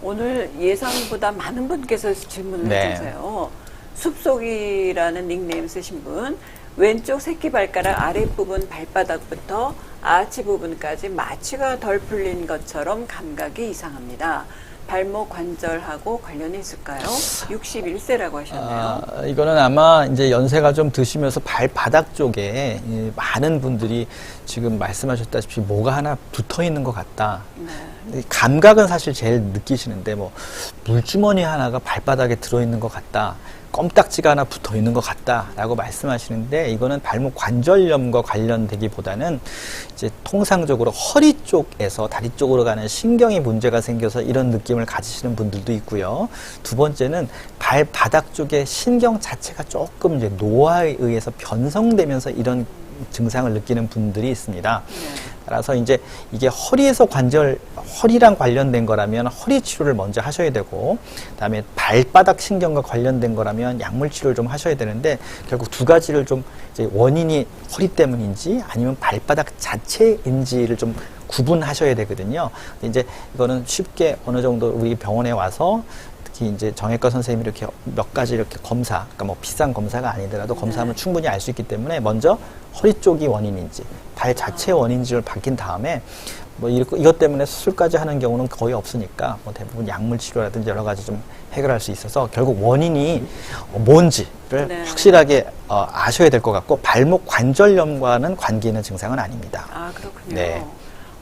오늘 예상보다 많은 분께서 질문을 해주세요. 숲속이라는 닉네임 쓰신 분, 왼쪽 새끼발가락 아랫부분 발바닥부터 아치 부분까지 마취가 덜 풀린 것처럼 감각이 이상합니다. 발목 관절하고 관련이 있을까요? 61세라고 하셨네요. 이거는 아마 이제 연세가 좀 드시면서 발바닥 쪽에 많은 분들이 지금 말씀하셨다시피 뭐가 하나 붙어 있는 것 같다. 감각은 사실 제일 느끼시는데, 뭐 물주머니 하나가 발바닥에 들어 있는 것 같다. 껌딱지가 하나 붙어 있는 것 같다라고 말씀하시는데, 이거는 발목 관절염과 관련되기보다는 이제 통상적으로 허리 쪽에서 다리 쪽으로 가는 신경이 문제가 생겨서 이런 느낌을 가지시는 분들도 있고요. 두 번째는 발바닥 쪽에 신경 자체가 조금 이제 노화에 의해서 변성되면서 이런 증상을 느끼는 분들이 있습니다. 따라서 이제 이게 허리랑 관련된 거라면 허리 치료를 먼저 하셔야 되고, 그다음에 발바닥 신경과 관련된 거라면 약물 치료를 좀 하셔야 되는데, 결국 두 가지를 좀 이제 원인이 허리 때문인지 아니면 발바닥 자체인지를 좀 구분하셔야 되거든요. 이제 이거는 쉽게 어느 정도 우리 병원에 와서 특히 이제 정형외과 선생님이 이렇게 몇 가지 이렇게 검사, 그러니까 뭐 비싼 검사가 아니더라도 검사하면 충분히 알 수 있기 때문에 먼저 허리 쪽이 원인인지 발 자체 원인지를 밝힌 다음에 뭐 이것 때문에 수술까지 하는 경우는 거의 없으니까 뭐 대부분 약물 치료라든지 여러 가지 좀 해결할 수 있어서 결국 원인이 뭔지를 확실하게 아셔야 될 것 같고, 발목 관절염과는 관계 있는 증상은 아닙니다. 아, 그렇군요. 네.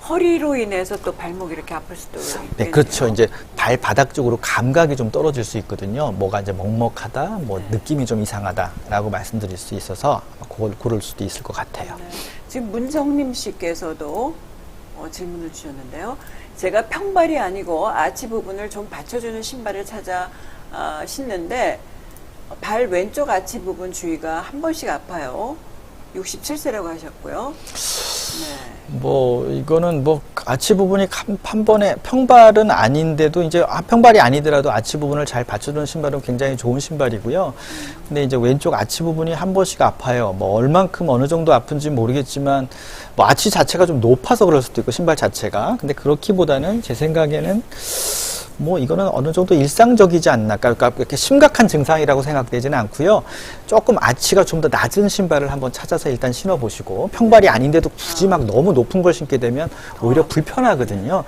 허리로 인해서 또 발목이 이렇게 아플 수도 있겠네요. 네, 그렇죠. 이제 발바닥 쪽으로 감각이 좀 떨어질 수 있거든요. 뭐가 이제 먹먹하다, 뭐 느낌이 좀 이상하다라고 말씀드릴 수 있어서 그걸 고를 수도 있을 것 같아요. 지금 문정림 씨께서도 질문을 주셨는데요. 제가 평발이 아니고 아치 부분을 좀 받쳐주는 신발을 찾아 신는데 발 왼쪽 아치 부분 주위가 한 번씩 아파요. 67세라고 하셨고요. 뭐 이거는 뭐 아치 부분이 한 번에 평발은 아닌데도 이제 평발이 아니더라도 아치 부분을 잘 받쳐주는 신발은 굉장히 좋은 신발이고요. 근데 이제 왼쪽 아치 부분이 한 번씩 아파요. 뭐 얼만큼 어느 정도 아픈지 모르겠지만 뭐 아치 자체가 좀 높아서 그럴 수도 있고 신발 자체가. 근데 그렇기보다는 제 생각에는 뭐 이거는 어느 정도 일상적이지 않나. 그러니까 이렇게 심각한 증상이라고 생각되지는 않고요. 조금 아치가 좀 더 낮은 신발을 한번 찾아서 일단 신어보시고, 평발이 아닌데도 굳이 막 너무 높은 걸 신게 되면 오히려 불편하거든요.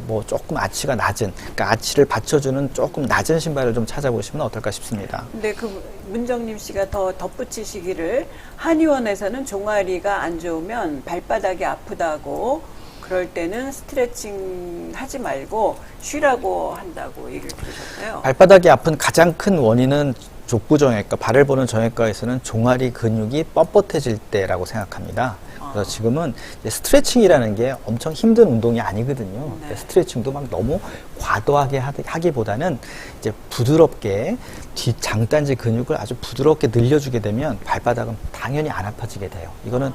뭐 조금 아치가 낮은, 그러니까 아치를 받쳐주는 조금 낮은 신발을 좀 찾아보시면 어떨까 싶습니다. 근데 그 문정림 씨가 더 덧붙이시기를, 한의원에서는 종아리가 안 좋으면 발바닥이 아프다고, 그럴 때는 스트레칭 하지 말고 쉬라고 한다고 얘기를 들으셨어요. 발바닥이 아픈 가장 큰 원인은 족구정형외과, 발을 보는 정형외과에서는 종아리 근육이 뻣뻣해질 때라고 생각합니다. 그래서 지금은 이제 스트레칭이라는 게 엄청 힘든 운동이 아니거든요. 네. 스트레칭도 막 너무 과도하게 하기보다는 이제 부드럽게 뒷 장단지 근육을 아주 부드럽게 늘려주게 되면 발바닥은 당연히 안 아파지게 돼요. 이거는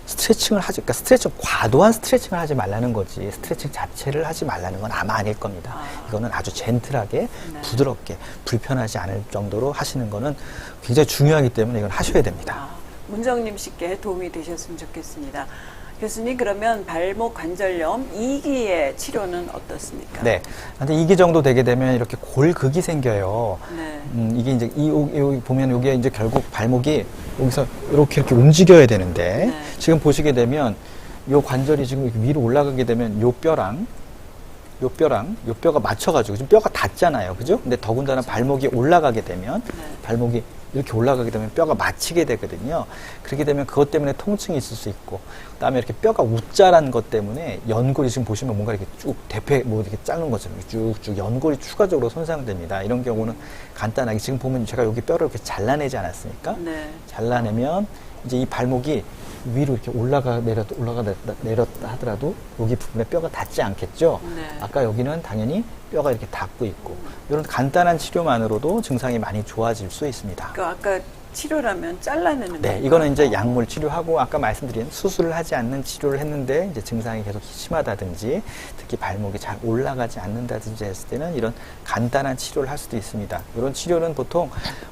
스트레칭을 하지, 그러니까 과도한 스트레칭을 하지 말라는 거지, 스트레칭 자체를 하지 말라는 건 아마 아닐 겁니다. 이거는 아주 젠틀하게, 네. 부드럽게, 불편하지 않을 정도로 하시는 거는 굉장히 중요하기 때문에 이건 하셔야 됩니다. 문정림 씨께 도움이 되셨으면 좋겠습니다. 교수님, 그러면 발목 관절염 2기의 치료는 어떻습니까? 네. 근데 2기 정도 되게 되면 이렇게 골극이 생겨요. 네. 이게 이제 보면 이게 이제 결국 발목이 여기서 이렇게 움직여야 되는데, 네. 지금 보시게 되면 요 관절이 지금 이렇게 위로 올라가게 되면 요 뼈랑 요 뼈가 맞춰가지고 지금 뼈가 닿잖아요. 그죠? 근데 더군다나 발목이 올라가게 되면, 발목이 이렇게 올라가게 되면 뼈가 맞히게 되거든요. 그렇게 되면 그것 때문에 통증이 있을 수 있고, 그 다음에 이렇게 뼈가 웃자란 것 때문에 연골이 지금 보시면 뭔가 이렇게 쭉 이렇게 자른 것처럼 쭉쭉 연골이 추가적으로 손상됩니다. 이런 경우는 간단하게 지금 보면 제가 여기 뼈를 이렇게 잘라내지 않았습니까? 네. 잘라내면 이제 이 발목이 위로 이렇게 내렸다 하더라도 여기 부분에 뼈가 닿지 않겠죠? 네. 아까 여기는 당연히 뼈가 이렇게 닿고 있고, 이런 간단한 치료만으로도 증상이 많이 좋아질 수 있습니다. 그 아까 치료라면 잘라내는 네, 건가요? 이거는 이제 약물 치료하고 아까 말씀드린 수술을 하지 않는 치료를 했는데 이제 증상이 계속 심하다든지 특히 발목이 잘 올라가지 않는다든지 했을 때는 이런 간단한 치료를 할 수도 있습니다. 이런 치료는 보통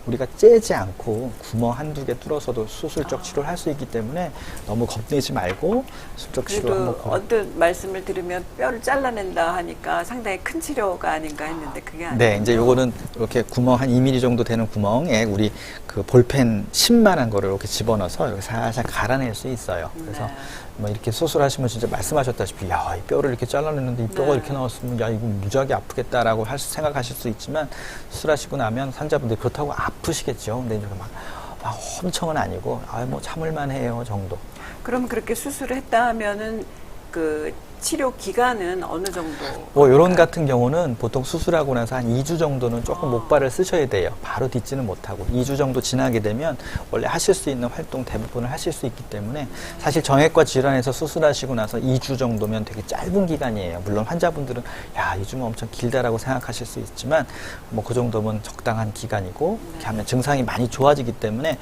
우리가 째지 않고 구멍 한두 개 뚫어서도 수술적 치료를 할 수 있기 때문에 너무 겁내지 말고 수술적 치료 한번 그래도 언뜻 말씀을 들으면 뼈를 잘라낸다 하니까 상당히 큰 치료가 아닌가 했는데 그게 아니에요. 네, 이제 요거는 이렇게 구멍 한 2mm 정도 되는 구멍에 우리 그 볼펜 10만한 거를 이렇게 집어넣어서 여기 살살 갈아낼 수 있어요. 그래서 네. 뭐 이렇게 수술하시면 진짜 말씀하셨다시피, 야, 이 뼈를 이렇게 잘라냈는데 이 뼈가 네. 이렇게 나왔으면 야, 이거 무지하게 아프겠다라고 생각하실 수 있지만, 수술하시고 나면 환자분들이 그렇다고 아프시겠죠. 근데 이제 막 엄청은 아니고, 뭐 참을만 해요 정도. 그럼 그렇게 수술을 했다 하면은 그 치료 기간은 어느 정도? 뭐 요런 같은 경우는 보통 수술하고 나서 한 2주 정도는 조금 목발을 쓰셔야 돼요. 바로 딛지는 못하고 2주 정도 지나게 되면 원래 하실 수 있는 활동 대부분을 하실 수 있기 때문에, 사실 정형외과 질환에서 수술하시고 나서 2주 정도면 되게 짧은 기간이에요. 물론 환자분들은 야, 2주면 엄청 길다라고 생각하실 수 있지만 뭐 그 정도면 적당한 기간이고, 이렇게 하면 증상이 많이 좋아지기 때문에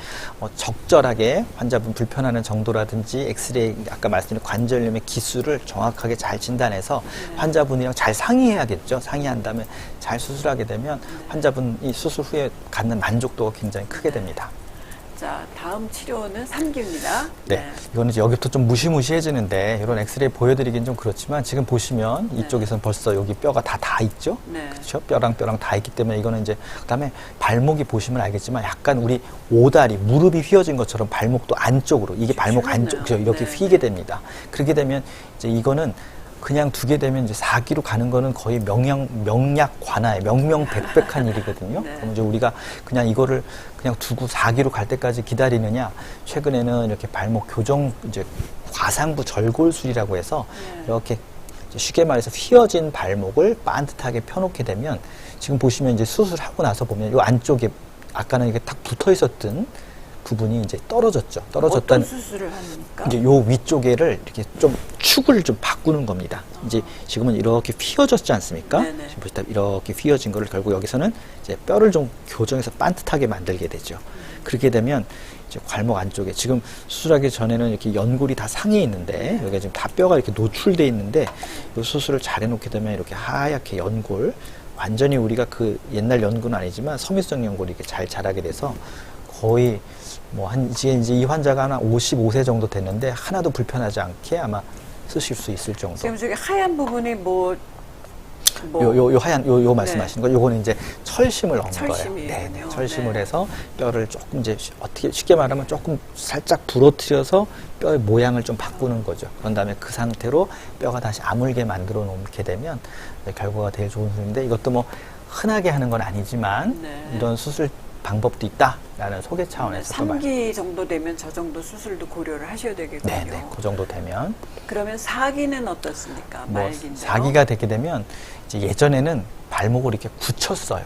적절하게 환자분 불편하는 정도라든지 엑스레이, 아까 말씀드린 관절염의 기수를 정확하게 잘 진단해서 환자분이랑 잘 상의해야겠죠. 상의한 다음에 잘 수술하게 되면 환자분이 수술 후에 갖는 만족도가 굉장히 크게 됩니다. 자, 다음 치료는 3기입니다. 네. 이거는 이제 여기부터 좀 무시무시해지는데, 이런 엑스레이 보여드리긴 좀 그렇지만, 지금 보시면 이쪽에서는 벌써 여기 뼈가 다 있죠? 네. 그렇죠? 뼈랑 다 있기 때문에 이거는 이제, 그 다음에 발목이 보시면 알겠지만 약간 우리 오다리, 무릎이 휘어진 것처럼 발목도 안쪽으로, 이게 발목 안쪽, 이렇게 네. 휘게 됩니다. 그렇게 되면 이제 이거는 그냥 두게 되면 이제 4기로 가는 거는 거의 명약 관하에 명명백백한 일이거든요. 네. 그럼 이제 우리가 그냥 이거를 그냥 두고 4기로 갈 때까지 기다리느냐, 최근에는 이렇게 발목 교정, 이제 과상부 절골술이라고 해서 이렇게 쉽게 말해서 휘어진 발목을 반듯하게 펴놓게 되면, 지금 보시면 이제 수술하고 나서 보면 이 안쪽에 아까는 이게 탁 붙어 부분이 이제 떨어졌죠. 어떤 떨어졌다는 수술을 합니까? 이제 요 위쪽에를 이렇게 좀 축을 좀 바꾸는 겁니다. 이제 지금은 이렇게 휘어졌지 않습니까? 네네. 지금 보시다 이렇게 휘어진 거를 결국 여기서는 이제 뼈를 좀 교정해서 반듯하게 만들게 되죠. 그렇게 되면 이제 괄목 안쪽에 지금 수술하기 전에는 이렇게 연골이 다 상해 있는데 여기가 지금 다 뼈가 이렇게 노출돼 있는데 이 수술을 잘 해놓게 되면 이렇게 하얗게 연골 완전히 우리가 그 옛날 연골은 아니지만 섬유성 연골이 이렇게 잘 자라게 돼서 거의 뭐 한 이제 이 환자가 한 55세 정도 됐는데 하나도 불편하지 않게 아마 쓰실 수 있을 정도. 지금 저기 하얀 부분이 요 하얀 요 말씀하시는 거 요거는 이제 철심을 넣은 거예요. 철심이군요. 네, 철심을 네. 해서 뼈를 조금 이제 어떻게 쉽게 말하면 조금 살짝 부러뜨려서 뼈의 모양을 좀 바꾸는 거죠. 그런 다음에 그 상태로 뼈가 다시 아물게 만들어 놓게 되면 결과가 되게 좋은 수술인데 이것도 뭐 흔하게 하는 건 아니지만 네. 이런 수술 방법도 있다라는 소개 차원에서 또 3기 정도 되면 저 정도 수술도 고려를 하셔야 되겠군요. 네네 그 정도 되면 그러면 4기는 어떻습니까? 뭐 말기인데요. 4기가 되게 되면 이제 예전에는 발목을 이렇게 굳혔어요.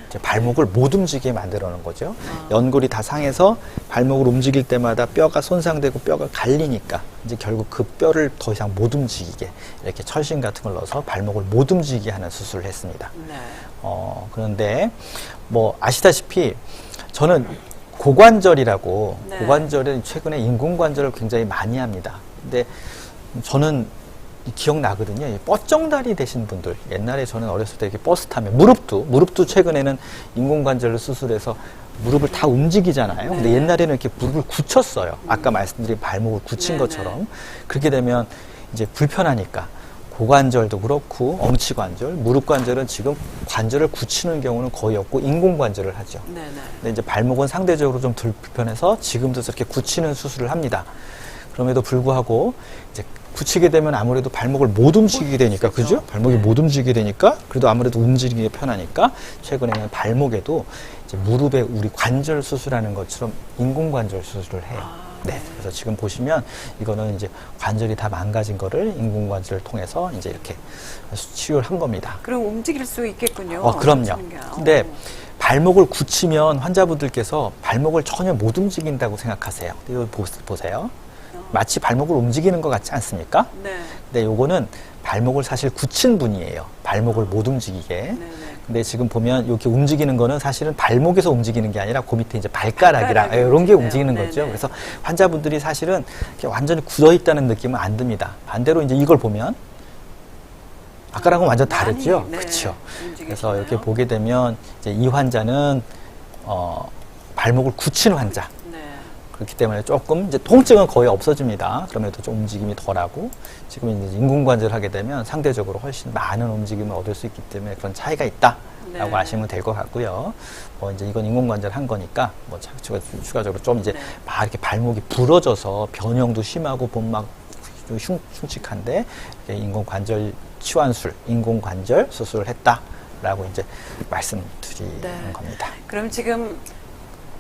이제 발목을 못 움직이게 만들어 놓은 거죠. 연골이 다 상해서 발목을 움직일 때마다 뼈가 손상되고 뼈가 갈리니까 이제 결국 그 뼈를 더 이상 못 움직이게 이렇게 철심 같은 걸 넣어서 발목을 못 움직이게 하는 수술을 했습니다. 네. 그런데 뭐 아시다시피 저는 고관절이라고 네. 고관절은 최근에 인공관절을 굉장히 많이 합니다. 근데 저는 기억나거든요. 이 뻗정다리 되신 분들 옛날에 저는 어렸을 때 이렇게 버스 타면 무릎도 최근에는 인공관절을 수술해서 무릎을 다 움직이잖아요. 근데 네. 옛날에는 이렇게 무릎을 굳혔어요. 아까 말씀드린 발목을 굳힌 네, 것처럼 그렇게 되면 이제 불편하니까 고관절도 그렇고 엉치관절, 무릎관절은 지금 관절을 굳히는 경우는 거의 없고 인공관절을 하죠. 네네. 근데 이제 발목은 상대적으로 좀 덜 불편해서 지금도 저렇게 굳히는 수술을 합니다. 그럼에도 불구하고 이제 굳히게 되면 아무래도 발목을 못 움직이게 되니까, 그죠? 발목이 네. 못 움직이게 되니까, 그래도 아무래도 움직이기 편하니까, 최근에는 발목에도 이제 무릎에 우리 관절 수술하는 것처럼 인공관절 수술을 해요. 네. 그래서 지금 보시면 이거는 이제 관절이 다 망가진 거를 인공관절을 통해서 이제 이렇게 치유를 한 겁니다. 그럼 움직일 수 있겠군요. 그럼요. 신기하다. 근데 발목을 굳히면 환자분들께서 발목을 전혀 못 움직인다고 생각하세요. 이거 보세요. 마치 발목을 움직이는 것 같지 않습니까? 네. 근데 요거는 발목을 사실 굳힌 분이에요. 발목을 못 움직이게. 네네. 근데 지금 보면 이렇게 움직이는 거는 사실은 발목에서 움직이는 게 아니라 그 밑에 이제 발가락이랑 발가락이 이런 게 움직여요. 움직이는 네네. 거죠. 그래서 환자분들이 사실은 이렇게 완전히 굳어 있다는 느낌은 안 듭니다. 반대로 이제 이걸 보면 아까랑은 완전 많이, 다르죠. 네, 그렇죠. 움직이시나요? 그래서 이렇게 보게 되면 이제 이 환자는 발목을 굳힌 환자. 네. 그렇기 때문에 조금 이제 통증은 거의 없어집니다. 그럼에도 좀 움직임이 덜하고 지금 이제 인공관절 하게 되면 상대적으로 훨씬 많은 움직임을 얻을 수 있기 때문에 그런 차이가 있다라고 네. 아시면 될 것 같고요. 뭐 이제 이건 인공관절 한 거니까 뭐 추가적으로 좀 이제 네. 막 이렇게 발목이 부러져서 변형도 심하고 몸막 흉측한데 인공관절 치환술, 인공관절 수술을 했다라고 이제 말씀드리는 네. 겁니다. 그럼 지금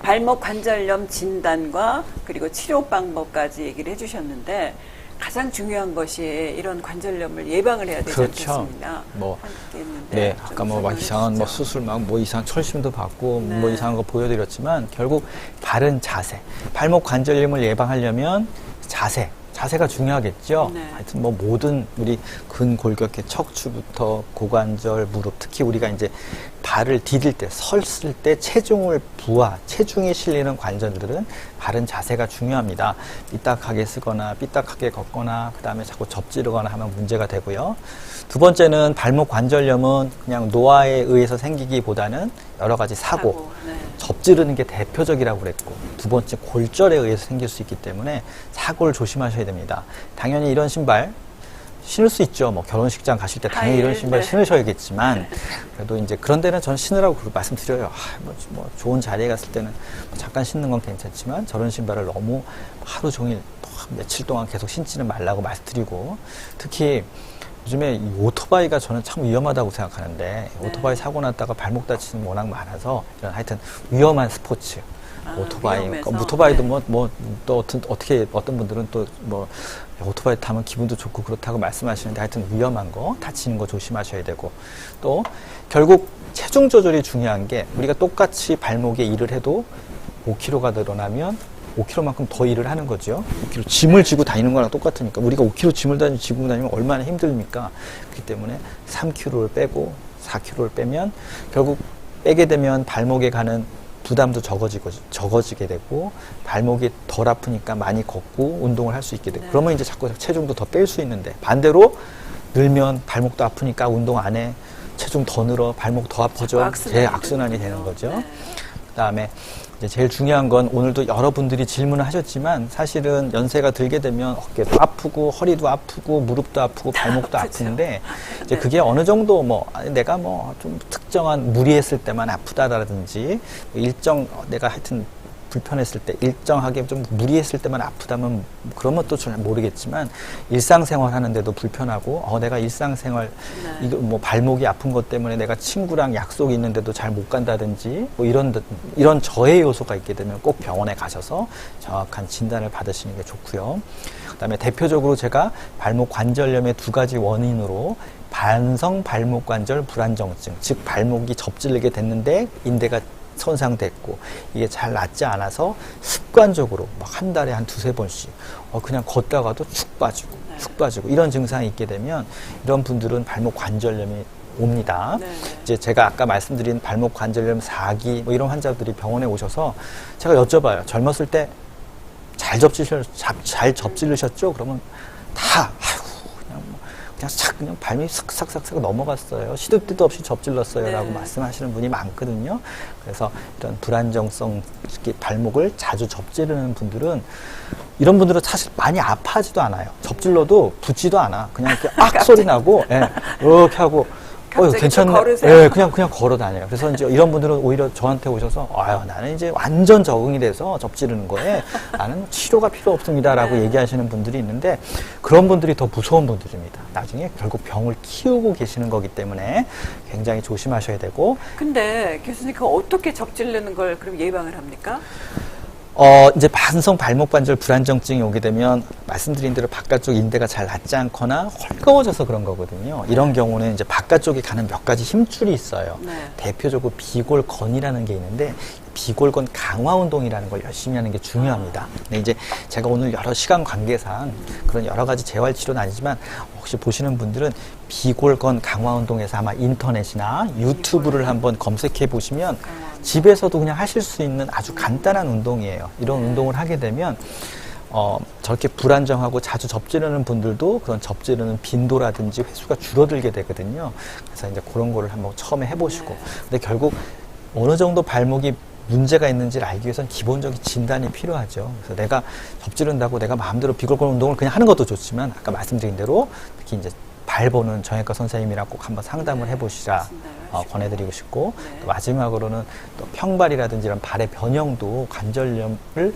발목 관절염 진단과 그리고 치료 방법까지 얘기를 해주셨는데 가장 중요한 것이 이런 관절염을 예방을 해야 되지 그렇죠. 않겠습니까? 뭐, 하겠는데 네, 좀 아까 뭐 막 설명해 이상한 뭐 주시죠. 수술 막 뭐 이상한 철심도 받고 네. 뭐 이상한 거 보여드렸지만 결국 바른 자세, 발목 관절염을 예방하려면 자세가 중요하겠죠. 네. 하여튼 뭐 모든 우리 근골격계 척추부터 고관절, 무릎, 특히 우리가 이제 발을 디딜 때, 섰을 때 체중이 실리는 관절들은 바른 자세가 중요합니다. 삐딱하게 쓰거나 삐딱하게 걷거나 그다음에 자꾸 접지르거나 하면 문제가 되고요. 두 번째는 발목 관절염은 그냥 노화에 의해서 생기기보다는 여러 가지 사고. 네. 접지르는 게 대표적이라고 그랬고 두 번째 골절에 의해서 생길 수 있기 때문에 사고를 조심하셔야 됩니다. 당연히 이런 신발 신을 수 있죠. 뭐 결혼식장 가실 때 당연히 이런 신발 네. 신으셔야겠지만 그래도 이제 그런 데는 저는 신으라고 말씀드려요. 뭐 좋은 자리에 갔을 때는 잠깐 신는 건 괜찮지만 저런 신발을 너무 하루 종일 며칠 동안 계속 신지는 말라고 말씀드리고 특히 요즘에 이 오토바이가 저는 참 위험하다고 생각하는데 네. 오토바이 사고 났다가 발목 다치는 워낙 많아서 이런 하여튼 위험한 스포츠 오토바이 위험해서? 오토바이도 네. 또 어떻게 어떤 분들은 또 뭐 오토바이 타면 기분도 좋고 그렇다고 말씀하시는데 하여튼 위험한 거 다치는 거 조심하셔야 되고 또 결국 체중 조절이 중요한 게 우리가 똑같이 발목에 일을 해도 5kg가 늘어나면 5kg만큼 더 일을 하는 거죠. 5kg 짐을 지고 다니는 거랑 똑같으니까 우리가 5kg 짐을 지고 다니면 얼마나 힘듭니까? 그렇기 때문에 3kg를 빼고 4kg를 빼면 결국 빼게 되면 발목에 가는 부담도 적어지게 되고 발목이 덜 아프니까 많이 걷고 운동을 할 수 있게 되고 그러면 이제 자꾸 체중도 더 뺄 수 있는데 반대로 늘면 발목도 아프니까 운동 안 해. 체중 더 늘어. 발목 더 아파져. 악순환이 되는 거죠. 네. 그다음에 이제 제일 중요한 건 오늘도 여러분들이 질문을 하셨지만 사실은 연세가 들게 되면 어깨도 아프고 허리도 아프고 무릎도 아프고 발목도 아픈데 이제 그게 어느 정도 뭐 내가 뭐 좀 특정한 무리했을 때만 아프다라든지 일정 내가 하여튼 불편했을 때 일정하게 좀 무리했을 때만 아프다면 그러면 또 잘 모르겠지만 일상생활 하는데도 불편하고 내가 일상생활 이거 뭐 발목이 아픈 것 때문에 내가 친구랑 약속이 있는데도 잘 못 간다든지 뭐 이런 저해 요소가 있게 되면 꼭 병원에 가셔서 정확한 진단을 받으시는 게 좋고요. 그다음에 대표적으로 제가 발목 관절염의 2가지 원인으로 반성 발목 관절 불안정증, 즉 발목이 접질리게 됐는데 인대가 손상됐고 이게 잘 낫지 않아서 습관적으로 막 한 달에 한 2-3번씩 그냥 걷다가도 축 빠지고 이런 증상이 있게 되면 이런 분들은 발목 관절염이 옵니다. 이제 제가 아까 말씀드린 발목 관절염 4기 뭐 이런 환자들이 병원에 오셔서 제가 여쭤봐요. 젊었을 때 잘 접질르셨죠? 그러면 다 그냥 발목이 싹싹싹싹 넘어갔어요. 시도 때도 없이 접질렀어요. 라고 말씀하시는 분이 많거든요. 그래서 이런 불안정성 발목을 자주 접지르는 분들은 이런 분들은 사실 많이 아파하지도 않아요. 접질러도 붓지도 않아. 그냥 이렇게 악 소리 나고 이렇게 하고 괜찮네. 그냥 걸어 다녀요. 그래서 이제 이런 분들은 오히려 저한테 오셔서 나는 이제 완전 적응이 돼서 접지르는 거에 나는 치료가 필요 없습니다라고 얘기하시는 분들이 있는데 그런 분들이 더 무서운 분들입니다. 나중에 결국 병을 키우고 계시는 거기 때문에 굉장히 조심하셔야 되고. 근데 교수님 그거 어떻게 접질르는 걸 그럼 예방을 합니까? 이제 반성 발목 관절 불안정증이 오게 되면 말씀드린 대로 바깥쪽 인대가 잘 낫지 않거나 헐거워져서 그런 거거든요. 이런 경우는 이제 바깥쪽에 가는 몇 가지 힘줄이 있어요. 대표적으로 비골건이라는 게 있는데 비골건 강화 운동이라는 걸 열심히 하는 게 중요합니다. 근데 이제 제가 오늘 여러 시간 관계상 그런 여러 가지 재활 치료는 아니지만 혹시 보시는 분들은 비골건 강화 운동에서 아마 인터넷이나 유튜브를 한번 검색해 보시면 집에서도 그냥 하실 수 있는 아주 간단한 운동이에요. 이런 운동을 하게 되면 저렇게 불안정하고 자주 접지르는 분들도 그런 접지르는 빈도라든지 횟수가 줄어들게 되거든요. 그래서 이제 그런 거를 한번 처음에 해보시고. 근데 결국 어느 정도 발목이 문제가 있는지를 알기 위해서는 기본적인 진단이 필요하죠. 그래서 내가 접지른다고 내가 마음대로 비골건 운동을 그냥 하는 것도 좋지만 아까 말씀드린 대로 특히 이제 발 보는 정형외과 선생님이랑 꼭 한번 상담을 해보시라 권해드리고 싶고 또 마지막으로는 또 평발이라든지 이런 발의 변형도 관절염을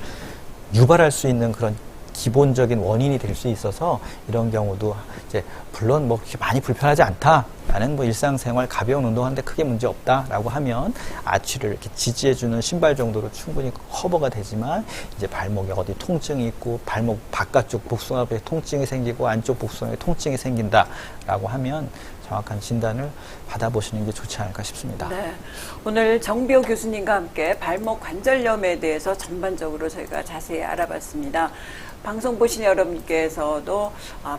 유발할 수 있는 그런 기본적인 원인이 될 수 있어서 이런 경우도 이제 물론 뭐 그렇게 많이 불편하지 않다. 나는 뭐 일상생활 가벼운 운동하는데 크게 문제 없다라고 하면 아치를 이렇게 지지해주는 신발 정도로 충분히 커버가 되지만 이제 발목에 어디 통증이 있고 발목 바깥쪽 복숭아뼈에 통증이 생기고 안쪽 복숭아에 통증이 생긴다라고 하면 정확한 진단을 받아보시는 게 좋지 않을까 싶습니다. 네. 오늘 정비호 교수님과 함께 발목 관절염에 대해서 전반적으로 저희가 자세히 알아봤습니다. 방송 보시는 여러분께서도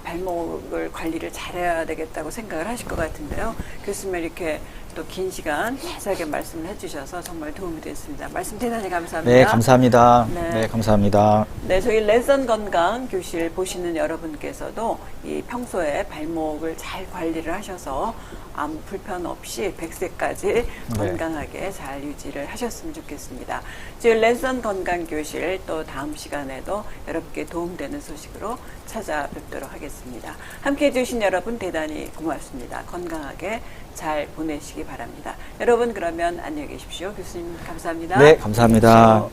발목을 관리를 잘해야 되겠다고 생각을 하실 것 같은데요. 교수님 이렇게 또 긴 시간 자세하게 말씀을 해주셔서 정말 도움이 됐습니다. 말씀 대단히 감사합니다. 네, 감사합니다. 네, 감사합니다. 네, 저희 랜선 건강 교실 보시는 여러분께서도 이 평소에 발목을 잘 관리를 하셔서 아무 불편 없이 100세까지 건강하게 잘 유지를 하셨으면 좋겠습니다. 저희 랜선 건강 교실 또 다음 시간에도 여러분께 도움되는 소식으로 찾아뵙도록 하겠습니다. 함께해 주신 여러분 대단히 고맙습니다. 건강하게 잘 보내시기 바랍니다. 여러분 그러면 안녕히 계십시오. 교수님 감사합니다. 네, 감사합니다.